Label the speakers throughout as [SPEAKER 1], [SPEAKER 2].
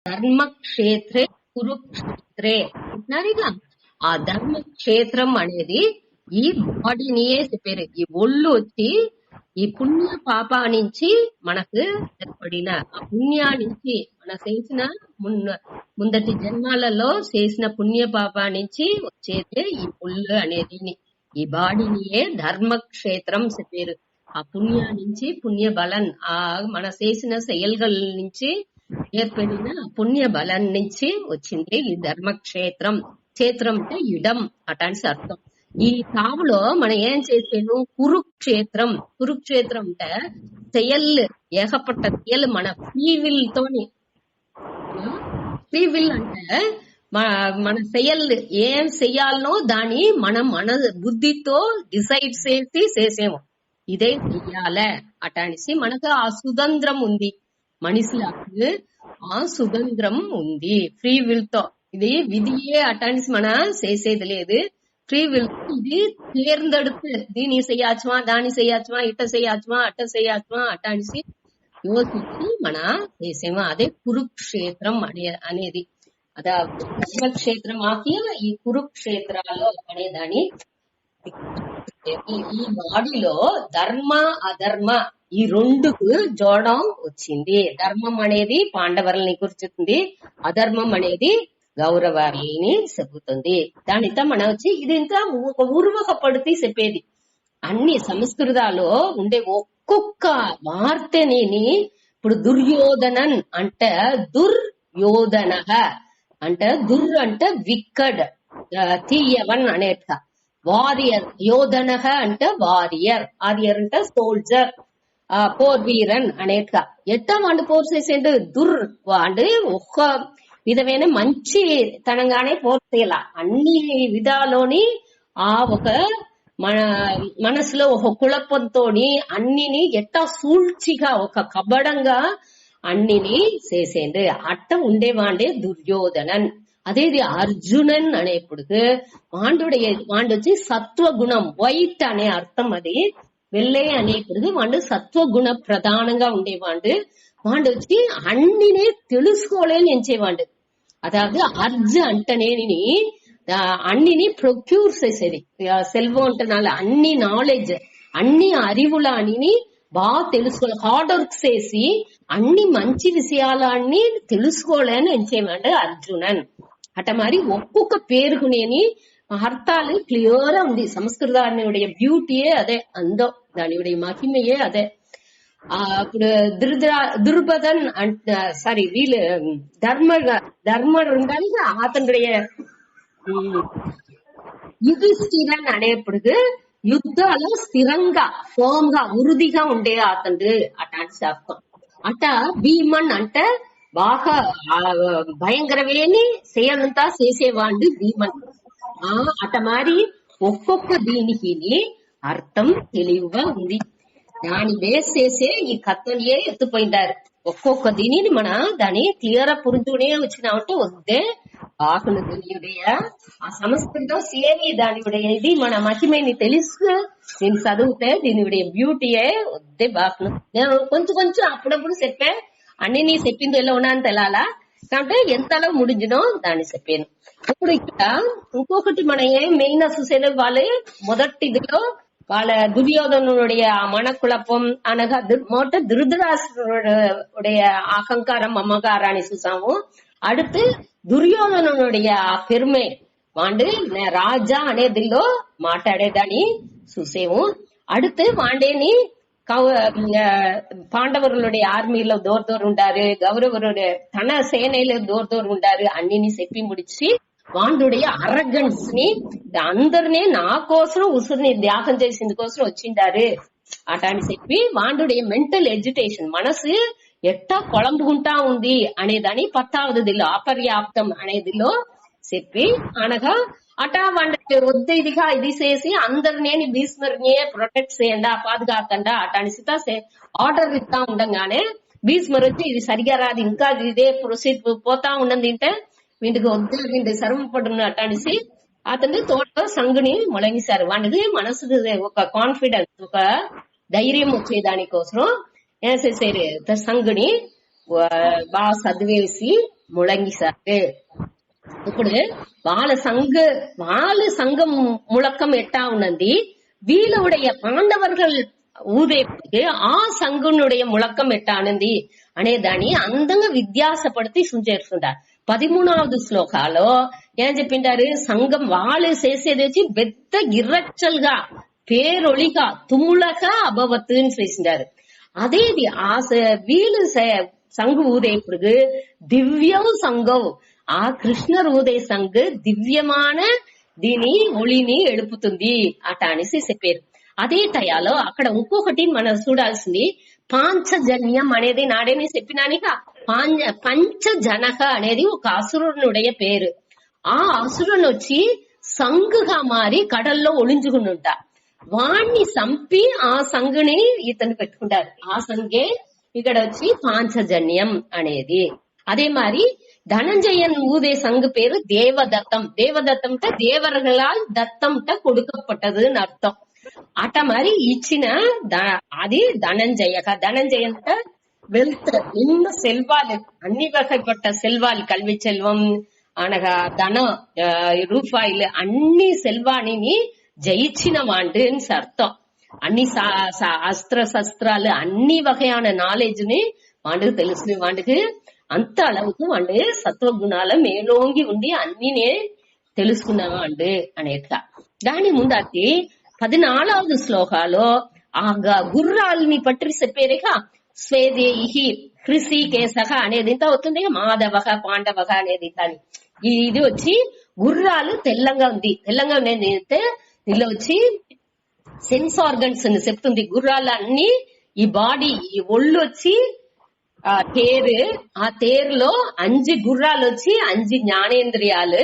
[SPEAKER 1] ధర్మక్షేత్రే కురుక్షేత్రే అంటున్నారుగా. ఆ ధర్మక్షేత్రం అనేది ఈ బాడీనియే చెప్పారు. ఈ ఒళ్ళు వచ్చి ఈ పుణ్య పాప నుంచి మనకు ఏర్పడిన ఆ పుణ్యా నుంచి మన చేసిన ముందటి జన్మాలలో చేసిన పుణ్య పాప నుంచి వచ్చేదే ఈ ఒళ్ళు అనేది. ఈ బాడీనియే ధర్మక్షేత్రం చెప్పారు. ఆ పుణ్యా నుంచి పుణ్య బలన్ ఆ మన చేసిన செயல்கள் నుంచి ఏర్పడిన పుణ్య బలం నుంచి వచ్చింది ఈ ధర్మక్షేత్రం. క్షేత్రం అంటే ఇడం అటాన్స్ అర్థం. ఈ తావులో మనం ఏం చేసాను, కురుక్షేత్రం. కురుక్షేత్రం అంటే செயல், ఏకపట్ట செயல் మన ఫ్రీ విల్ తోని. ఫ్రీ విల్ అంటే మన செயல் ఏం చెయ్యాలనో దాన్ని మనం మన బుద్ధితో డిసైడ్ చేసి చేసేము. ఇదే చెయ్యాలే అటానిసి మనకు ఆ సుతంత్రం ఉంది. మనిషిలకు ఆ సుతంత్రం ఉంది ఫ్రీ విల్ తో. ఇది విధియే అటానిసి మన చేసేది లేదు. ఫ్రీ విల్ ఇది தேர்ந்தெடுத்து దీని செய்யாச்சுமா దాని செய்யாச்சுமா ఇట్ట செய்யாச்சுமா అట్ట செய்யாச்சுமா అటానిసి యోచించి మన చేసేమో. అదే కురుక్షేత్రం అనేది. అదా ధర్మక్షేత్రం ఆకియ ఈ కురుక్షేత్రాలు అనేదాని. ఈ బాడీలో ధర్మ అధర్మ ఈ రెండుకు జోడం వచ్చింది. ధర్మం అనేది పాండవులని కూర్చుతుంది, అధర్మం అనేది గౌరవాలని చెబుతుంది. దానితో మనం వచ్చి ఇది ఇంకా ఒక ఉరువకపడితే చెప్పేది. అన్ని సంస్కృతాలో ఉండే ఒక్కొక్క వార్తని ఇప్పుడు దుర్యోధనన్ అంటే దుర్యోధన అంటే దుర్ అంటే విక్కడ్ తీయవన్ అనేట. వారియర్ యోధన అంటే వారియర్, ఆరియర్ అంటే సోల్జర్, పోర్ వీరన్ అనేట. ఎట్టా వాడు పోర్ చేసేండు దుర్ వాడు ఒక్క విధమైన మంచి తనంగానే పోర్ చేయాల. అన్ని విధాలోని ఆ ఒక మన మనసులో ఒక కుళపంతోని అన్నిని ఎట్టా సూழ்చిగా ఒక కబడంగా అన్నిని చేసేండు అట్ట ఉండేవాడే దుర్యోధనన్. అదేది అర్జునన్ అనేప్పుడు వాడు వచ్చి సత్వగుణం వైట్ అనే అర్థం. అది వెల్లే అనేప్పుడు వాడు సత్వగుణ ప్రధానంగా ఉండేవాడు. వాడు వచ్చి అన్నినే తెలుసుకోలేని ఎంచేవాడు. అதாவது అర్జ అంటనేని అన్నిని ప్రొక్యూర్ చేసేది. సెల్వం అంటనాల అన్ని నాలెడ్జ్ అన్ని అరివుల అన్ని బాగా తెలుసుకోవాలి. హార్డ్ వర్క్ చేసి అన్ని మంచి విషయాలన్నీ తెలుసుకోలేని ఎంచేవాడు అర్జునన్. అట మరి ఒక్కొక్క పేరుకునేని అర్థాలు క్లియర్ ఉంది. సంస్కృతాన్ని బ్యూటీయే అదే, అందం దాని మహిమయే అదే. ఇప్పుడు దుర్బదన్ సారీ వీళ్ళు ధర్మర్ ఉండాలి. అతనుடைய యుధిష్ఠిరన్ అనేప్పుడు యుద్ధాలు స్థిరంగా ఫోమ్ గా ఉరుదిగా ఉండే అతను అటాంటి అర్థం. అట భీమన్ అంటే బాగా భయంకరమేని చేయాలంతా చేసేవాడు భీమన్. అట మరి ఒక్కొక్క దీనికి అర్థం తెలివిగా ఉంది. దాని బేస్ చేసే ఈ కథలే ఎత్తుపోయిందారు. ఒక్కొక్క దీనిని మన దాన్ని క్లియర్ పురుతూనే వచ్చినామంటే వద్దే ఆకులు దీనియుடைய ఆ సంస్కృతం సేమి దానియుடைய ఇది మన మహిమని తెలుసు. నేను చదివితే దీనియుடைய బ్యూటీయే వద్దే బాకులు. నేను కొంచెం అప్పుడప్పుడు చెప్పే అన్ని నీ చెప్పింది ఎలా ఉన్నా అని తెలాలా కాబట్టి ఎంతలో ముడించినో దాన్ని చెప్పాను. ఇప్పుడు ఇక్కడ ఇంకొకటి మన ఏం మెయిన్ చూసేది వాళ్ళు మొదటిదిలో వాళ్ళ దుర్యోధనుடைய மனக்குழப்பம் అనగా మొదట ధృతరాష్ట్రుடைய அகங்காரம் மமகாராన్ని చూసాము. அடுத்து దుర్యోధనుடைய పెరుமை వాండు రాజా అనేదిలో మాట్లాడేదాన్ని చూసేము. அடுத்து వాండేని పాండవరుடைய ఆర్మీలో దూర ఉండారు, గౌరవరుடைய తన సేనలో దూర ఉండారు. అన్నిని చెప్పి ముడిచి వాండుடைய అరగన్స్ ని అందరినీ నా కోసం ఉసురుని త్యాగం చేసింది కోసం వచ్చిండారు అటాని చెప్పి వాండుடைய మెంటల్ ఎడ్యుటేషన్ మనసు ఎట్టా కొలంపుకుంటా ఉంది అనేదాని 10వదిలో అపర్యాప్తం అనేదిలో చెప్పి అనగా అటా వాండి వద్ద ఇదిగా ఇది చేసి అందరినీ భీష్మర్ని ప్రొటెక్ట్ చేయండా పాదుగాకండా అటానిసితా ఆర్డర్ ఇస్తా ఉండగానే భీష్మర్ వచ్చి ఇది సరిగా రాదు ఇంకా ఇదే ప్రొసీడ్ పోతా ఉన్నది అంటే వీటికి వద్దు వీటి సర్వపడున్న అటానిసి అతన్ని తోట సంగుని మొలగిశారు. వాడికి మనసు ఒక కాన్ఫిడెన్స్ ఒక ధైర్యం వచ్చేదానికోసం ఏం చేశారు సంగుని బాగా చదివేసి ముళంగిసారు. ఇప్పుడు వాళ్ళ సంఘం ముழக்கம் ఎట్టా ఉన్నది, వీళ్ళుடைய పాండవర్கள் ఊదేపటికి ఆ సంఘునుடைய ముழக்கம் ఎట్టానుంది అనేదాన్ని అందంగా విద్యాసపడితే చేస్తుంటారు. 13వ శ్లోకాలో ఏం చెప్పింటారు, సంఘం వాళ్ళు చేసేది వచ్చి పెద్ద ఇర్రచ్చల్గా పేరొళిగా తుములగా అభవత్తుని చేసింటారు. అదేది వీళ్ళు సంఘు ఊదేపుడు దివ్యం సంఘం, ఆ కృష్ణర్ ఊదే సంఘ్ దివ్యమాన దీని ఒళిని ఎడుపుతుంది అట అనేసి చెప్పారు. అదే టయాలో అక్కడ ఇంకొకటి మనం చూడాల్సింది, పాంచజన్యం అనేది నాడేని చెప్పినానిక. పంచజనక అనేది ఒక అసురునుடைய పేరు. ఆ అసురుని వచ్చి సంఘుగా మారి కడల్లో ఒళించుకుని ఉంటా, వాణ్ణి చంపి ఆ సంఘుని ఇతను పెట్టుకుంటారు. ఆ సంఘే ఇక్కడ వచ్చి పాంచజన్యం అనేది. அதே மாதிரி தனஞ்சயன் ஊதே சங்கு பேரு தேவதத்தம். தேவதத்தம்ட்ட தேவர்களால் தத்தம்ட்ட கொடுக்கப்பட்டதுன்னு அர்த்தம். అట మరి ఇచ్చిన అది ధనంజయక. ధనంజయంట వెల్త్, ఇన్ని సెల్వాలు, అన్ని వகைப்பட்ட సెల్వాలు, కల్వి సెల్వం అనగా ధనం, రూపాయలు, అన్ని సెల్వాణిని జయించిన వాண்டுன்னு అర్థం. అన్ని అస్త్ర శస్త్రాలు, అన్ని వகையான నాలెడ్జ్ ని వాண்டுకు తెలుసు. వాண்டுకు అంత அளவுக்கு వాడు సత్వగుణాల మేలోంగి ఉండి అన్నినే తెలుసుకున్నవాడు అనేట్లా. దాని ముందటి 14వ శ్లోకాలో ఆ గుర్రాలని పట్టి చెప్పేరేగా, స్వేదేహి హృషికేశః అనేది ఇంత అవుతుంది, మాధవః పాండవః అనేది. కానీ ఇది వచ్చి గుర్రాలు తెల్లంగా ఉంది. తెల్లంగా ఉండేది అయితే దీనిలో వచ్చి సెన్స్ ఆర్గన్స్ అని చెప్తుంది. గుర్రాలు అన్ని ఈ బాడీ, ఈ ఒళ్ళు వచ్చి తేరు, ఆ తేరులో 5 గుర్రాలు వచ్చి 5 జ్ఞానేంద్రియాలు,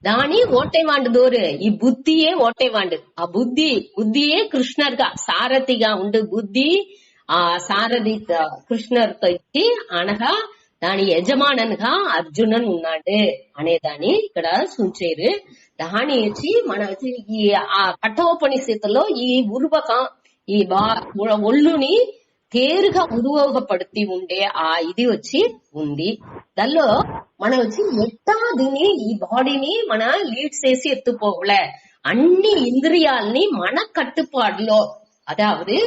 [SPEAKER 1] దాని ఓటేవాండు దోరు ఈ బుద్ధియే ఓటేవాండు. ఆ బుద్ధియే కృష్ణర్గా సారథిగా ఉండు. బుద్ధి ఆ సారథి కృష్ణర్తో ఇచ్చి అనగా దాని యజమానన్గా అర్జునన్ ఉన్నాడు అనేదాన్ని ఇక్కడ సూచేరు. దాని వచ్చి మన ఈ ఆ కఠోపనిషత్తులో ఈ ఉర్వకం, ఈ ఒళ్ళుని తేరుగా ఉరువోగపడుతూ ఉండే ఆ ఇది వచ్చి ఉంది. దానిలో మనం వచ్చి ఎట్టా దీన్ని, ఈ బాడీని మన లీడ్ చేసి ఎత్తుపోలే, అన్ని ఇంద్రియాలని మన కట్టుపాడులో, అదావదు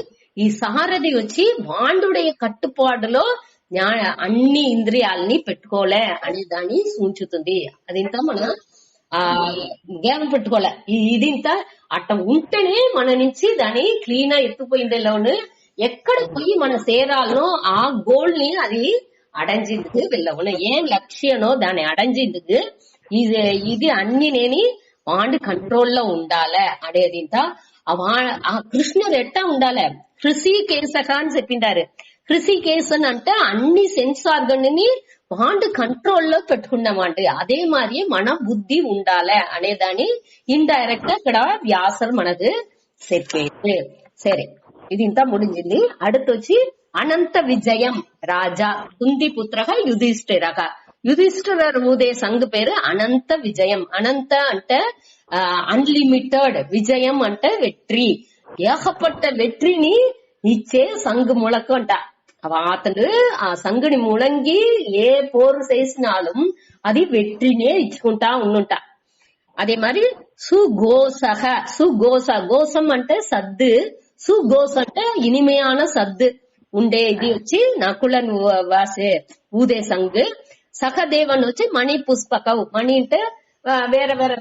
[SPEAKER 1] ఈ సారథి వచ్చి వాండుடைய కట్టుపాడులో అన్ని ఇంద్రియాలని పెట్టుకోలే అనే దాన్ని సూచుతుంది. అదింత మన జ్ఞానం పెట్టుకోలే. ఇదింత అట్ట ఉంటేనే మన నుంచి దాన్ని క్లీన్ ఎత్తుపోయిందేలోను ఎక్కడ పోయి మన சேராலோ ఆ గోల్ ని అది అడంజిందుకు వెళ్ళవను. ఏం లక్ష్యనో దాన్ని అడంజిందుకు ఇది అన్ని నేని వాండు కంట్రోల్లో ఉండాలి అనేదింత. ఆ కృష్ణుడు ఎట్టా ఉండాలి, హృషికేశక అని చెప్పింటారు. హృషికేశన్ అంటే అన్ని సెన్స్ ఆర్గన్ ని వాండు కంట్రోల్లో పెట్టుకున్నామంట. అదే మరి మన బుద్ధి ఉండాలి అనేదాన్ని ఇండైరెక్ట్ గా ఇక్కడ వ్యాసర్ మనకు చెప్పేది. సరే, ఇది ఇంత ముడించింది. அடுத்து అనంత విజయం రాజా కుంతి పుత్రక యుధిష్ఠిరక. యుధిష్ఠిరర్ ఊదే సంఘ్ పేరు అనంత విజయం. అనంత అంటే అన్లిమిటెడ్, విజయం అంటే వెట్రి, ఏకపట్ట వెట్రిని ఇచ్చే సంఘ్ ముళకు అంట. అతను ఆ సంఘుని ముళంగి ఏ పోరు చేసినాலும் అది వెట్రినే ఇచ్చుకుంటా ఉండుంట. అదే మరి సుగోసహ, సుగోస, గోసం అంటే సద్దు, సుగోస్ అంటే ఇనిమయాన సద్దు ఉండే ఇది వచ్చి నకులన్ వాసే ఊదే సంఘ్. సఖదేవన్ వచ్చి మణి పుష్పకవు. మణి అంటే వేరే వేరే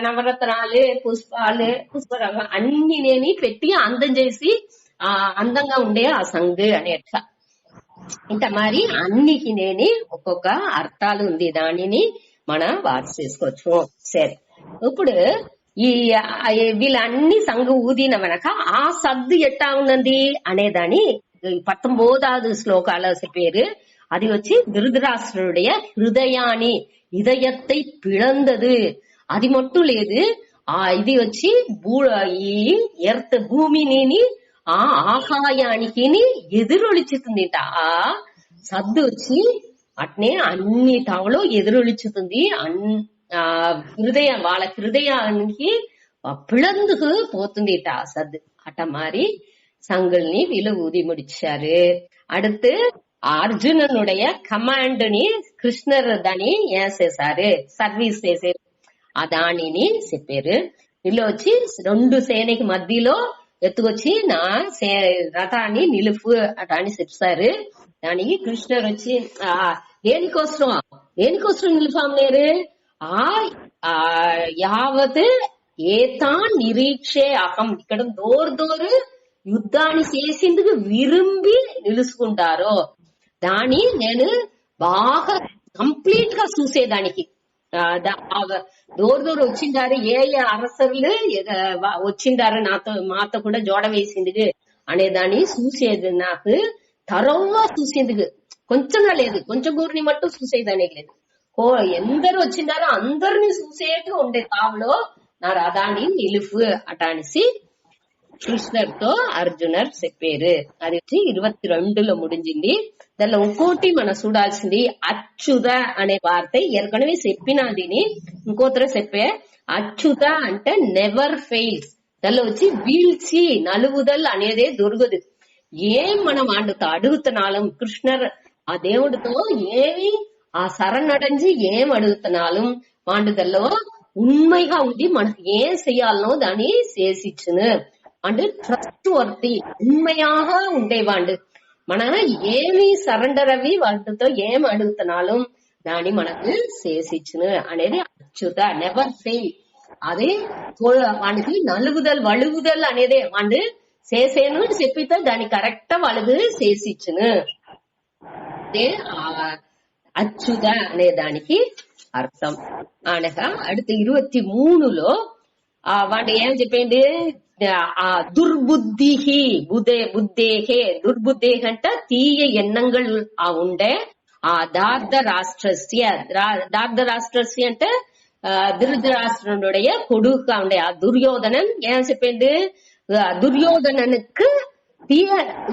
[SPEAKER 1] నవరత్నాలు, పుష్పాలు, పుష్పరంగం అన్ని నేని పెట్టి అందం చేసి ఆ అందంగా ఉండే ఆ సంఘ్ అనేట్లా. ఇంత మరి అన్నికి నేని ఒక్కొక్క అర్థాలు ఉంది, దానిని మనం వార్త చేసుకోవచ్చు. సరే, ఇప్పుడు ఈ వీళ్ళన్ని సంఘం ఊదిన వెనక ఆ సద్దు ఎట్టా ఉన్నది అనేదాన్ని 19వ శ్లోకాల పేరు. అది వచ్చి ధృతరాష్ట్రుடைய హృదయాన్ని, இதயத்தை பிளந்தது. అది మట్టు లేదు, ఆ ఇది వచ్చి ఈ ఎర్త్ భూమిని ఆ ఆకాయానికి ఎదురొలిచుతుంది. ఆ సద్దు వచ్చి అట్నే అన్ని తావులో ఎదురొలిచుతుంది. వాళ్ళ హృదయానికి పిళందుకు పోతుంది ఆ సద్దు. అట మారి సంగుల్ని వీళ్ళు ఊది ముడిచారు. அடுத்து అర్జునునుடைய కమాండ్ ని కృష్ణర్ దాన్ని ఏం చేశారు, సర్వీస్ చేశారు, ఆ దానిని చెప్పారు. వీళ్ళు వచ్చి రెండు సేనకి మధ్యలో ఎత్తుకొచ్చి నా రథాన్ని నిలుపు అని చెప్తారు. దానికి కృష్ణర్ వచ్చి దేనికోసం నిలిపామనేరు, ఆ యావత్ ఏతాన్ నిరీక్షే అహం, ఇక్కడ దోరు యుద్ధాన్ని చేసేందుకు విరుంబి నిలుచుకుంటారో దాన్ని నేను బాగా కంప్లీట్ గా చూసేదానికి. దూరు వచ్చిండారు, ఏ అరసర్లు వచ్చిండారు మాతో కూడా జోడ వేసింది అనేదాన్ని చూసేది. నాకు తరవ్వా చూసేందుకు కొంచెంగా లేదు, కొంచెం ఊరిని మట్టు చూసేదానికి లేదు. ఎందరు వచ్చిండారో అందరినీ చూసేట్టు ఉండే తావులో నా రథాన్ని నిలుపు అటానిసి కృష్ణర్ తో అర్జునర్ చెప్పారు. అది వచ్చి 22లో ముడించింది. దానిలో ఇంకోటి మనం చూడాల్సింది అచ్యుత అనే వార్త ఏற்கனவே చెప్పినాదిని ఇంకోతర చెప్పే. అచ్యుత అంటే నెవర్ ఫెయిల్స్. దానిలో వచ్చి వీల్చి నలుగుదల్ అనేదే దొరకదు. ఏం మనం అడుగుతున్నాం కృష్ణర్ ఆ దేవుడితో ఏమి ఆ శరణடைஞ்சு ఏం అడుగుతున్నాం వాండుదల్లో ఉண்மைగా ఉండి మనకు ఏం చెయ్యాలనో దాన్ని చేసిచ్చును. అంటే ట్రస్ట్ వర్తి ఉண்மையாக ఉండేవాండు. మన ఏమి సరెండర్ అవి వాటితో ఏం అడుగుతున్నాం దాన్ని మనకు చేసిచ్చును అనేది అచ్యుత, నెవర్ ఫెయిల్. అదే వానికి నలుగుదల్ వలుగుదల్ అనేదే వాడు చేసేను చెప్పితే దాన్ని కరెక్ట్ వాళ్ళకు చేసిచ్చును. అదే అచ్యుత అనే దానికి అర్థం. అనగా அடுத்த 23లో వాడు ఏం చెప్పింది, ఆ దుర్బుద్ధి బుద్ధేహే, దుర్బుద్ధేహ అంటే తీయ ఎన్నంగల్ ఉండే ఆ దార్ధరాష్ట్రస్య అంటే ధృతరాష్ట్రుடைய కొడుకు ఉండే ఆ దుర్యోధనన్ ఏం చెప్పింది, దుర్యోధననుకు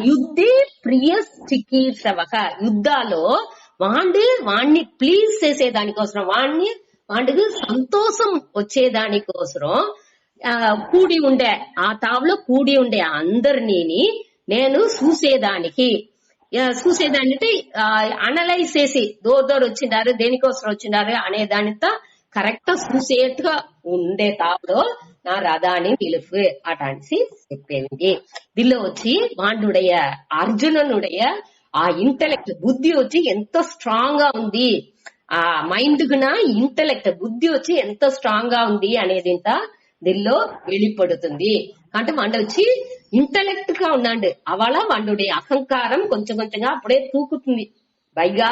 [SPEAKER 1] యుద్ధే ప్రియ చికీర్షవక, యుద్ధాలో వాణ్ణి ప్లీజ్ చేసేదానికోసం వాడికి సంతోషం వచ్చేదానికోసం కూడి ఉండే ఆ తావులో కూడి ఉండే అందరినీ నేను చూసేదానికి అంటే అనలైజ్ చేసి దూర వచ్చిండారు దేనికోసం వచ్చిండారు అనే దానితో కరెక్ట్ చూసేట్టుగా ఉండే తావులో నా రథాన్ని నిలుపు అటానికి చెప్పేది. దీనిలో వచ్చి వాండుடைய అర్జునుடைய ఆ ఇంటెలెక్ట్ బుద్ధి వచ్చి ఎంత స్ట్రాంగ్ గా ఉంది, ఆ మైండ్ గున ఇంటెలెక్ట్ బుద్ధి వచ్చి ఎంత స్ట్రాంగ్ గా ఉంది అనేది దీనిలో வெளிப்படுతుంది. అంటే వాడు వచ్చి ఇంటెలెక్ట్ గా ఉన్నాడు. అవళ వాడుடைய అహంకారం కొంచెం కొంచెంగా అప్పుడే తూకుతుంది, పైగా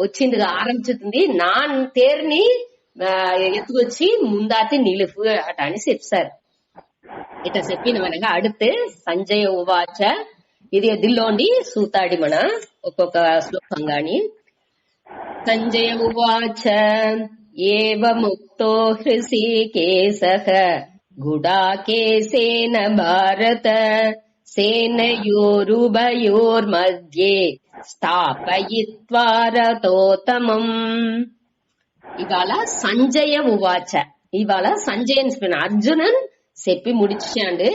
[SPEAKER 1] వచ్చింది ఆరంభిస్తుంది. నా తేరుని ఎత్తుకొచ్చి ముందాతి నిలుపు అట అని చెప్తారు. ఇట్లా చెప్పిన మనగా అడితే సంజయ ఉవాచ, ఇది దిల్లోండి సూతాడి మన ఒక్కొక్క శ్లోకం గాని. సంజయ ఉవాచ ఏవముక్తో హృషీకేశః గుడాకేశేన భారత సేనయోరుభయోర్మధ్యే స్థాపయిత్వా రథోత్తమం. ఇవాళ సంజయ ఉవాచ, ఇవాళ సంజయన్ అర్జునన్ చెప్పి ముడిచినాడు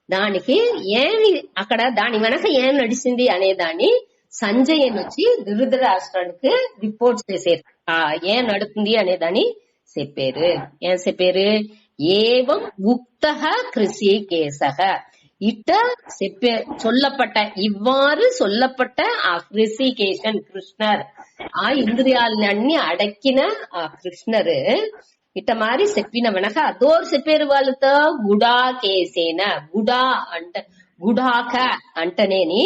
[SPEAKER 1] దానికి ఏమి అక్కడ దాని వెనక ఏం నడిచింది అనే దాన్ని సంజయన్ వచ్చి ధృతరాష్ట్రానికి రిపోర్ట్ చేశారు. ఏం నడుతుంది అనే దాన్ని చెప్పారు. ఏం చెప్పారు, ఏవం ఉక్తః ரிஷிகேசக, இட்ட சொல்லப்பட்ட இவ்வாறு சொல்லப்பட்ட ఆ ரிஷிகேஷன் கிருஷ்ணர், ఆ ఇంద్రియాలన్నీ అడక్కిన ఆ కృష్ణర్ ఇట్ట మారి చెప్పినవనక అదోరు చెప్పారు వాళ్ళతో. గుడాకేసేన, గుడా అంటే గుడాక అంటనేని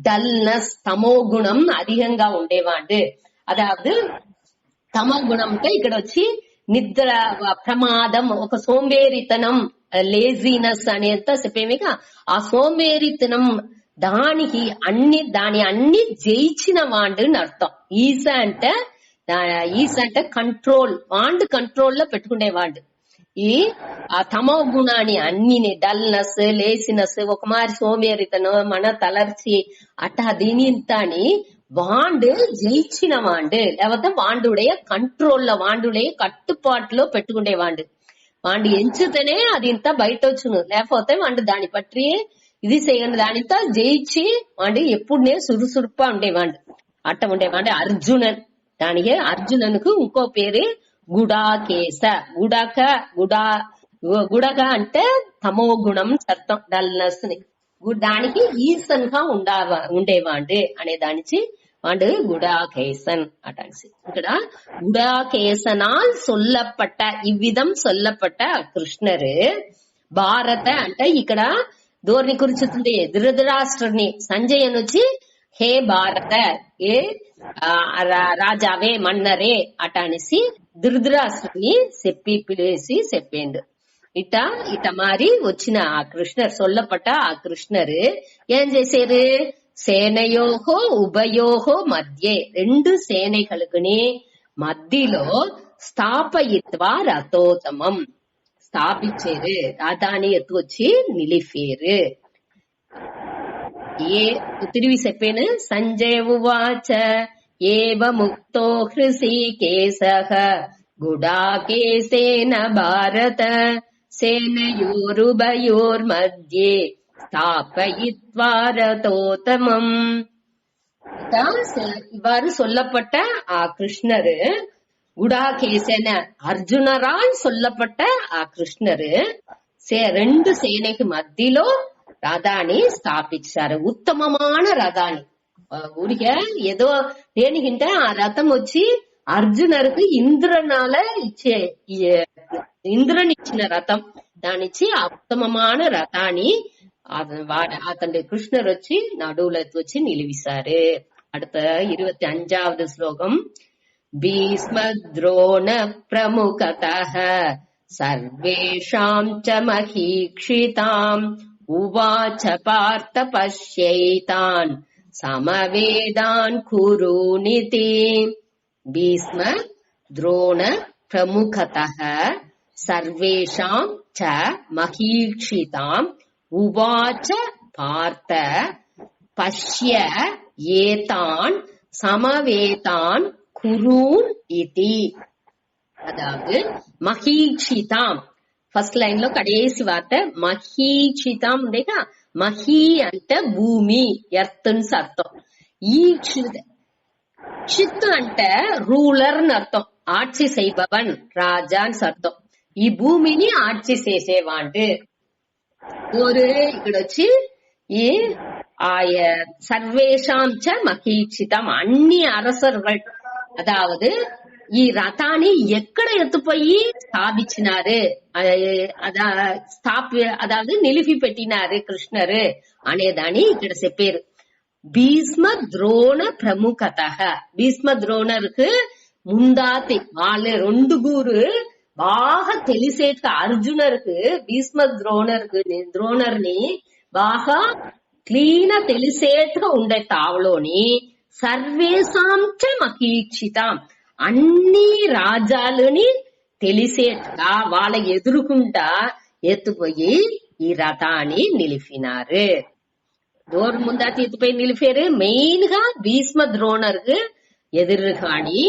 [SPEAKER 1] డల్నెస్ తమో గుణం అధికంగా ఉండేవాడు. అదావదు తమో గుణం అంటే ఇక్కడ వచ్చి నిద్ర ప్రమాదం, ఒక సోంబేరితనం, లేజినెస్ అనేంత చెప్పేమిగా ఆ సోంబేరితనం దాని అన్ని జయించిన వాడు అర్థం. ఈస అంటే కంట్రోల్, వాండు కంట్రోల్ లో పెట్టుకునేవాడు. ఈ ఆ తమో గుణాన్ని అన్ని డల్నెస్, లేసినెస్, ఒక మారి సోమేరితనం, మన తలర్చి అట్టా దీనింతాని వాండు జయించిన వాండు, లేకపోతే వాండుடைய కంట్రోల్ లో వాండుடைய కట్టుపాటులో పెట్టుకునేవాడు. వాండు ఎంచుతేనే అది ఇంత బయట వచ్చును, లేకపోతే వాండు దాని పట్టి ఇది చేయని దానితో జయించి వాడు ఎప్పుడునే సురుసురుపా ఉండేవాడు అట్ట ఉండేవాడు అర్జునన్. దానికి అర్జునన్కు ఇంకో పేరు గుడాకేశ. గుడక అంటే తమో గుణం అర్థం, డల్నెస్ ని. దానికి ఈసన్ గా ఉండేవాడు అనే దానికి వాడు குடாகேசன் அட்டான்சி. ఇక్కడ குடாகேசனால் சொல்லப்பட்ட இவ்விதம் சொல்லப்பட்ட கிருஷ்ணரு భారత అంటే ఇక్కడ దోర్ని కురిచుతుంది ధృతరాష్ట్రుని. సంజయన్ వచ్చి హే భారత ఏ రాజావే మన్నరే అట అనేసి ధృతరాష్ట్రుని పిలిచి చెప్పిండు. ఇట మారి వచ్చిన ఆ కృష్ణర్ సొల్లపట్ట ఆ కృష్ణరు ఏం చేశారు, సేనయోహో ఉభయోహో మధ్యే రెండు సేనகளுக்குని మధ్యలో స్థాపయిత్వా రథోత్తమం స్థాపించారు. రథాన్ని ఎత్తుకొచ్చి నిలిపారు. తిరిగి చెప్పాను. సంజయ ఉవాచ ఏవ ముక్తో హృషీకేశః గుడాకేశేన భారత సేనయోరుభయోర్మధ్యే స్థాపయిత్వా రథోత్తమం. இவ்வாறு சொல்லப்பட்ட கிருஷ்ணரு குடாகேசன அர்ஜுனரால் சொல்லப்பட்ட கிருஷ்ணரு రెండు సేనకి మధ్యలో రథాన్ని స్థాపించారు. ఉత్తమమైన రథాన్ని. ఊరికే ఏదో దేనికంటే ఆ రథం వచ్చి అర్జునருக்கு ఇంద్రుని ఇచ్చిన రథం. దానిచ్చి ఆ ఉత్తమమైన రథాన్ని అతని కృష్ణర్ వచ్చి నడువులో వచ్చి నిలివిసారు. அடுத்த 25வது ஸ்லோகம். భీష్మద్రోణ ప్రముఖతః సర్వేషాం చ మహీక్షితాం ఉవాచ పార్థ పశ్యైతాన్ సమవేదాన్ కురునితి. భీష్మ ద్రోణ ప్రముఖతః సర్వేషాం చ మహీక్షితాం ఉవాచ పార్థ పశ్య ஏதான் சமவேதான் குரூன் இதி. அதாவது மஹீக்ஷிதாம் ఫస్ట్ లైన్ లో కడేసి వార్త మహీక్షితాం ఉండేగా. మహీ అంటే భూమి, ఎర్త్ అని అర్థం. క్షిత్ అంటే రూలర్ అని అర్థం, ఆட்சி செய்பவன் రాజా అని అర్థం. ఈ భూమిని ఆட்சி చేసేవాడు. ఇక్కడ వచ్చి ఈ சர்வேஷாம் ச மகீட்சிதம் అన్ని அரசர்கள், அதாவது ఈ రథాన్ని ఎక్కడ ఎత్తుపోయి స్థాపించినారు, అதாவது నిలిపి పెట్టినారు కృష్ణరు అనేదాన్ని ఇక్కడ చెప్పారు. భీష్మ ద్రోణ ప్రముఖత. భీష్మ ద్రోణருக்கு ముందాతి వాళ్ళ రెండుగురు బాగా తెలిసేట అర్జునருக்கு భీష్మ ద్రోణర్ని బాగా క్లీన్ తెలిసేట్టుగా ఉండే తావులోని సర్వేశాంచ మహీక్షితాం అన్ని రాజ్యాలని తెలిసేట్టుగా వాళ్ళ ఎదురుకుంటా ఎత్తుపోయి ఈ రథాన్ని నిలిపినారు. దూరం ముందా ఎత్తుపోయి నిలిపారు. మెయిన్ గా భీష్మ ద్రోణర్కు ఎదురుగాని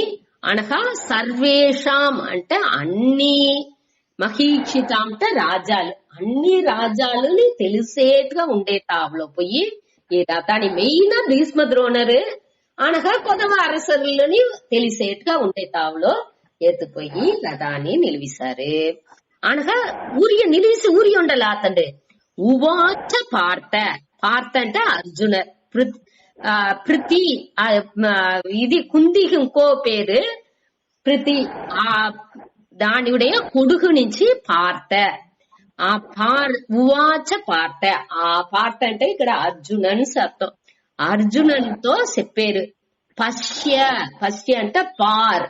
[SPEAKER 1] అనగా సర్వేషాం అంటే అన్ని, మహీక్షితాం అంటే రాజ్యాలు, అన్ని రాజ్యాలని తెలిసేట్టుగా ఉండే తావులో పోయి ఈ రథాన్ని మెయిన్ భీష్మ ద్రోణరు అనగా కొత్త అరసరులని తెలిసేట్టుగా ఉండే తావులో ఎత్తుపోయి రథాన్ని నిలిపిసారు. అనగా నిలిసి ఊరి ఉండాలి అతండ్రి. ఉవాచ పార్థ. పార్థ అంటే అర్జున. ప్రీతి ఇది కుందికి ఇంకో పేరు ప్రీతి. దానివుடைய కొడుకు నుంచి పార్థ. ఉవాచ పార్థ. ఆ పార్థ అంటే ఇక్కడ అర్జునన్ అర్థం. అర్జునన్తో చెప్పారు. పశ్య. పశ్య అంటే పార్.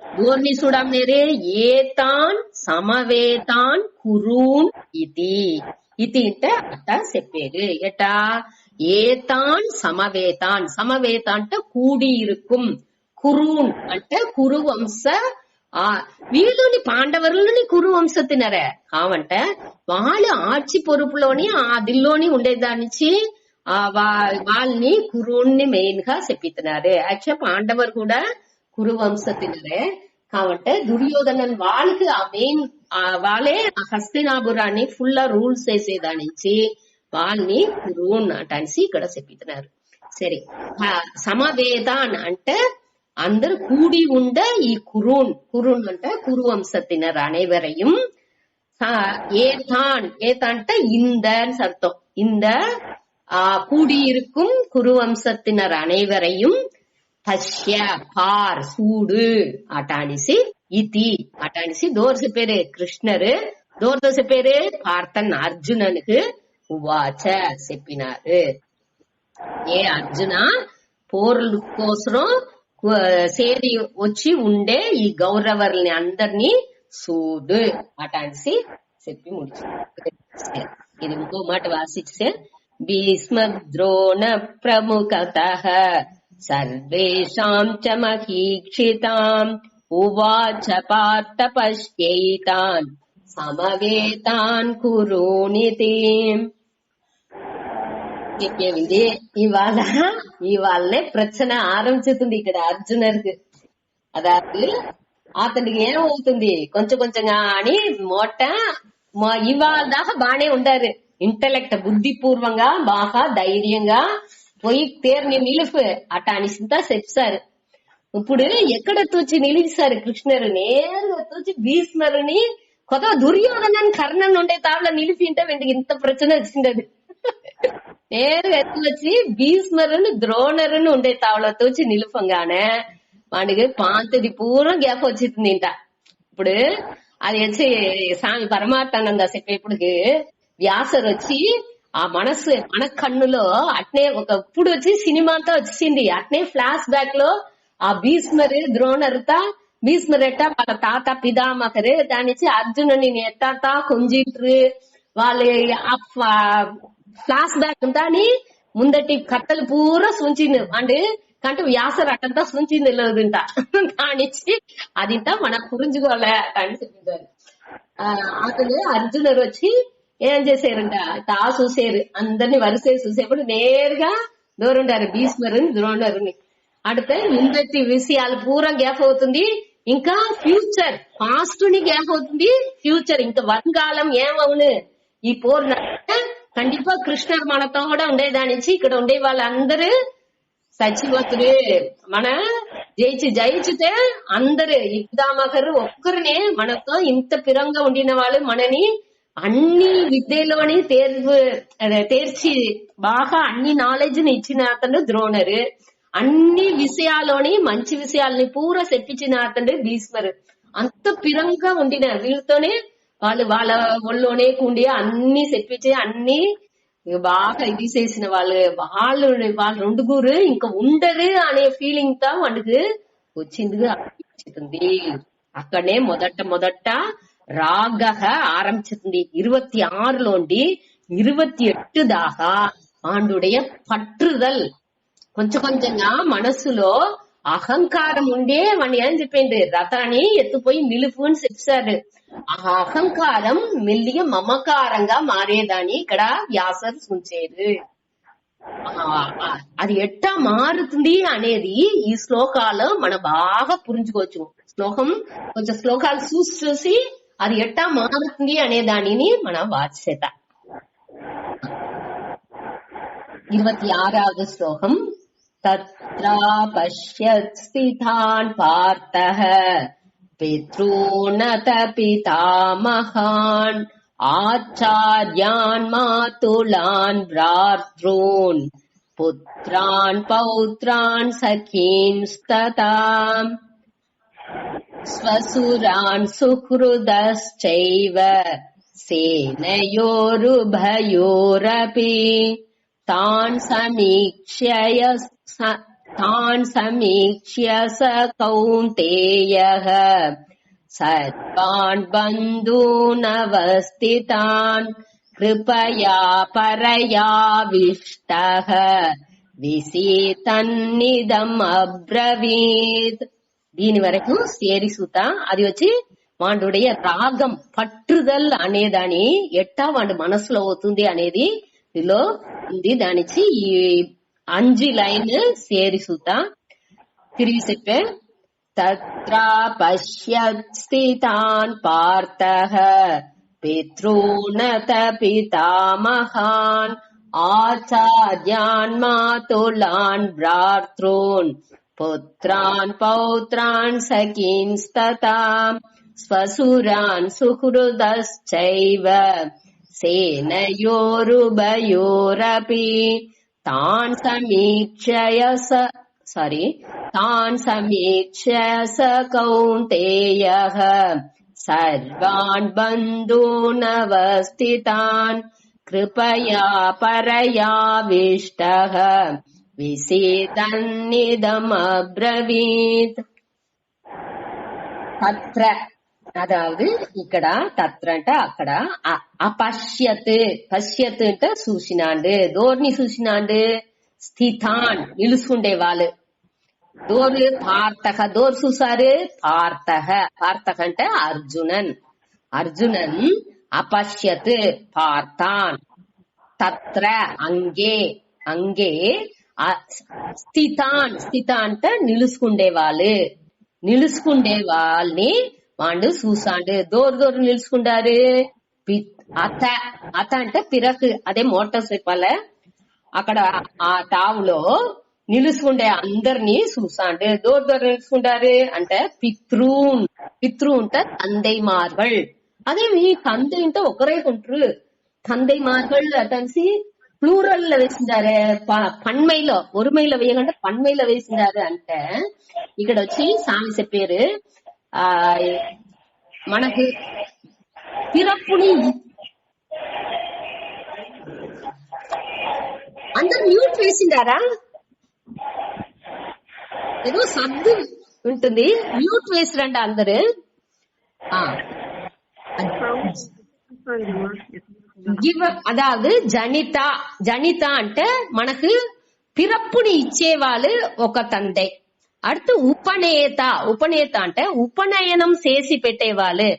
[SPEAKER 1] దూర్ని చూడమేరే ఏతాన్ సమవేతాన్ కురూన్ ఇది. ఇది అంటే అట్ట చెప్పారు. ఎటా ఏతాన్ సమవేతాన్. సమవేత అంటే కూడి ఇరుకుం. కురూన్ అంటే కురువంశ. వీళ్ళని పాండవులని కురువంశத்தினரே కావంటే వాళ్ళు ఆర్చి పొరుపులోని అదిల్లోని ఉండేదానికి వాళ్ళని కురుని మెయిన్ గా చెప్పితున్నారు. యాక్చువల్ పాండవర్ కూడా కురువంశத்தினரே కావంటే దుర్యోధనన్ వాళ్ళకి ఆ మెయిన్ వాళ్ళే హస్తినాపురాన్ని ఫుల్ రూల్స్ చేసేదానికి వాళ్ళని కురున్ అనేసి ఇక్కడ చెప్పితున్నారు. సరే, సమవేదాన్ అంటే అందరు కూడి ఉండ ఈ కురున్ అంటే కురు వంశத்தினர் அனைவரையும் ஏதான் ஏதான்ட்ட இந்தன்னு அர்த்தம். இந்த கூடியிருக்கும் குரு வம்சத்தினர் அனைவரையும் பஷ்ய பார் சூடு அட்டானிசி இதி அட்டானிசி தோர்ச பேரு கிருஷ்ணரு தோர்தச பேரு பார்த்தன் அர்ஜுனனுக்கு உவாச்ச చెప్పినారు. ఏ అర్జున పోర్ల కోసం సేరి వచ్చి ఉండే ఈ గౌరవర్ని అందరినీ సూడు అటాన్సి చెప్పి ముడిచి ఇది ఇంకో మాట వాసిస్తే భీష్మ ద్రోణ ప్రముఖతః సర్వేషాం చ మహీక్షితాం ఉవాచ పార్థ పశ్యైతాన్ సమవేతాన్ కురునితి చెప్పేది. ఇవాళనే ప్రశ్న ఆరంభిస్తుంది ఇక్కడ అర్జునర్కి. అதாவது అతనికి ఏమవుతుంది కొంచెం కొంచెంగా అని ఇవాళ దాకా బానే ఉండారు. ఇంటలెక్ట్ బుద్ధిపూర్వంగా బాగా ధైర్యంగా పోయి పేరుని నిలుపు అట్ట అనిసింతా చెప్పారు. ఇప్పుడు ఎక్కడ తూచి నిలిచారు కృష్ణరు నేరుగా తూచి భీష్మరుని కొత్త దుర్యోధనని కర్ణన్ ఉండే తాళ్ళ నిలిపింటే వీటికి ఇంత ప్రశ్న వచ్చిండదు. నేరుగా ఎత్తుకొచ్చి భీష్మరుని ద్రోణరుని ఉండే తావలో తూచి నిలుపంగానే వాడికి పాంతది పూర్వం గ్యాప్ వచ్చింది ఇంట. ఇప్పుడు అది వచ్చి స్వామి పరమాత్మానంద చెప్పేప్పటికి వ్యాసర్ వచ్చి ఆ మన కన్నులో అట్నే ఇప్పుడు వచ్చి సినిమా అంతా వచ్చింది. అట్నే ఫ్లాష్ బ్యాక్ లో ఆ భీష్మరు ద్రోణరుతా భీష్మరెట్ట వాళ్ళ తాత పిదామకరు దానిచ్చి అర్జునుని ఎట్టా కొంజింట్రు వాళ్ళు ఫ్లాష్ బ్యాక్ ఉంటాని ముందటి కట్టలు పూరా సుంచింది అంటే కంటే వ్యాసర్ అట్టంతా సుంచింది లేదంట. దానిచ్చి అదింట మన పురించుకోలే అని చెప్పింటారు. అతను అర్జునుడు వచ్చి ఏం చేశారంట చూసారు అందరిని వరుసే చూసేప్పుడు నేరుగా దూరంటారు భీష్మరుని ద్రోణరుని. అడితే ముందటి విషయాలు పూరా గ్యాప్ అవుతుంది. ఇంకా ఫ్యూచర్ పాస్ట్ ని గ్యాప్ అవుతుంది. ఫ్యూచర్ ఇంకా వర్గాలం ఏమవును ఈ పోర్ కండిపా కృష్ణర్ మనతో కూడా ఉండేదానిచ్చి ఇక్కడ ఉండే వాళ్ళందరూ సచివతుడు మన జయించితే అందరు ఇద్దామకరు ఒక్కరినే మనతో ఇంత పిరంగా ఉండిన వాళ్ళు మనని అన్ని విద్యలోని తేర్చి బాగా అన్ని నాలెడ్జ్ ని ఇచ్చిన అతను ద్రోణరు. అన్ని విషయాల్లోని మంచి విషయాలని పూరా చెప్పించిన అతను భీష్మరు. అంత పిరంగా ఉండిన వీళ్ళతోనే వాళ్ళ ఒళ్ళోనే కుండి అన్ని చెప్పించి అన్ని బాగా ఇది చేసిన వాళ్ళు రెండుగురు ఇంకా ఉండరు అనే ఫీలింగ్ తో వాడికి వచ్చిందిగా అనిపిస్తుంది. అక్కడనే మొదట రాగ ఆరంభిస్తుంది. 26లోండి 28 దాకా ఆండుடைய పట్టుదల్ కొంచెం కొంచెంగా మనస్సులో అహంకారం ఉండే వాడిని ఏం చెప్పింది రథాన్ని ఎత్తుపోయి నిలుపు అని చెప్పారు. ఆ అహంకారం మెల్లిగా మమకారంగా మారేదాన్ని ఇక్కడ వ్యాసర్ సూచించారు. అది ఎట్టా మారుతుంది అనేది ఈ శ్లోకాలు మనం బాగా పురించుకోవచ్చు. కొంచెం శ్లోకాలు చూసి అది ఎట్టా మారుతుంది అనే దానిని మనం వాచేత 26వ శ్లోకం తత్రా పశ్యత్ స్థితాన్ పార్థః పితॄనత పితామహాన్ ఆచార్యాన్ మాతులాన్ భ్రాతॄన్ పుత్రాన్ పౌత్రాన్ సఖీంస్తతా స్వసురాన్ సుహృదశ్చైవ సేనయోరుభయోరపి తాన్ సమీక్ష్య స కౌంతేయః సర్వాన్ బంధూనవస్థితాన్ కృపయా పరయావిష్టః విసీతన్నిదం అబ్రవీత్. దీని వరకు సేరిసూత అది వచ్చి వాడుடைய రాగం పట్టుదల్ అనేదాని ఎట్టా వాడి మనసులో అవుతుంది అనేది ఇదిలో ఉంది. దానిచ్చి ఈ 5 లైన్ సేరిసూత తిరిగి చెప్పే తత్రా పశ్యత్ స్థితాన్ పార్థః పితॄనత పితామహాన్ ఆచార్యాన్ మాతులాన్ భ్రాతॄన్ పుత్రాన్ పౌత్రాన్ సఖీంస్తతా స్వసురాన్ సుహృదశ్చైవ సేనయోరుభయోరపి తాన్ సమీక్ష్య స కౌంతేయః సర్వాన్ బంధూనవస్థితాన్ కృపయా పరయావిష్టః విసేదన్నిదమబ్రవీత్. తత్ర అదావదు ఇక్కడ తత్ర అంటే అక్కడ అపశ్యత్ పశ్యత్ అంటే చూసినాండు దోర్ని చూసినాండు స్థితాన్ నిలుచుకుండే వాళ్ళు దోరు పార్థక దోరు చూసారు పార్థక అంటే అర్జునన్ అపశ్యత్ పార్థాన్ తత్ర అంగే స్థితాన్ అంటే నిలుచుకుండే వాళ్ళని వాడు చూసాండు దోరు నిలుచుకుంటారు. అత అంటే పిరకు అదే మోటార్ సైకిల్ అక్కడ ఆ తావులో నిలుచుకుండే అందరినీ చూసాండు. దోరు నిలుచుకుంటారు అంటే పితృ అంటే తందైమార్గల్. అదే మీ తందై అంటే ఒకరే ఉంటారు తందైమార్గల్ అటన్సి ప్లూరల్ లో వేసిండారే పన్మైలో ఒరుమైలో వేయకుండా పన్మైలో వేసిండారు అంటే ఇక్కడ వచ్చి సామి చెప్పారు మనకు పిరప్పుని అందరు మ్యూట్ వేసిండారా ఏదో సద్దు ఉంటుంది మ్యూట్ వేసిరండి అందరు. అదావదు జనిత అంటే మనకు పిరప్పుని ఇచ్చేవాళ్ళు ఒక తండ్రి. அடுத்து ఉపనేత అంటే ఉపనయనం చేసి పెట్టేవాళ్ళు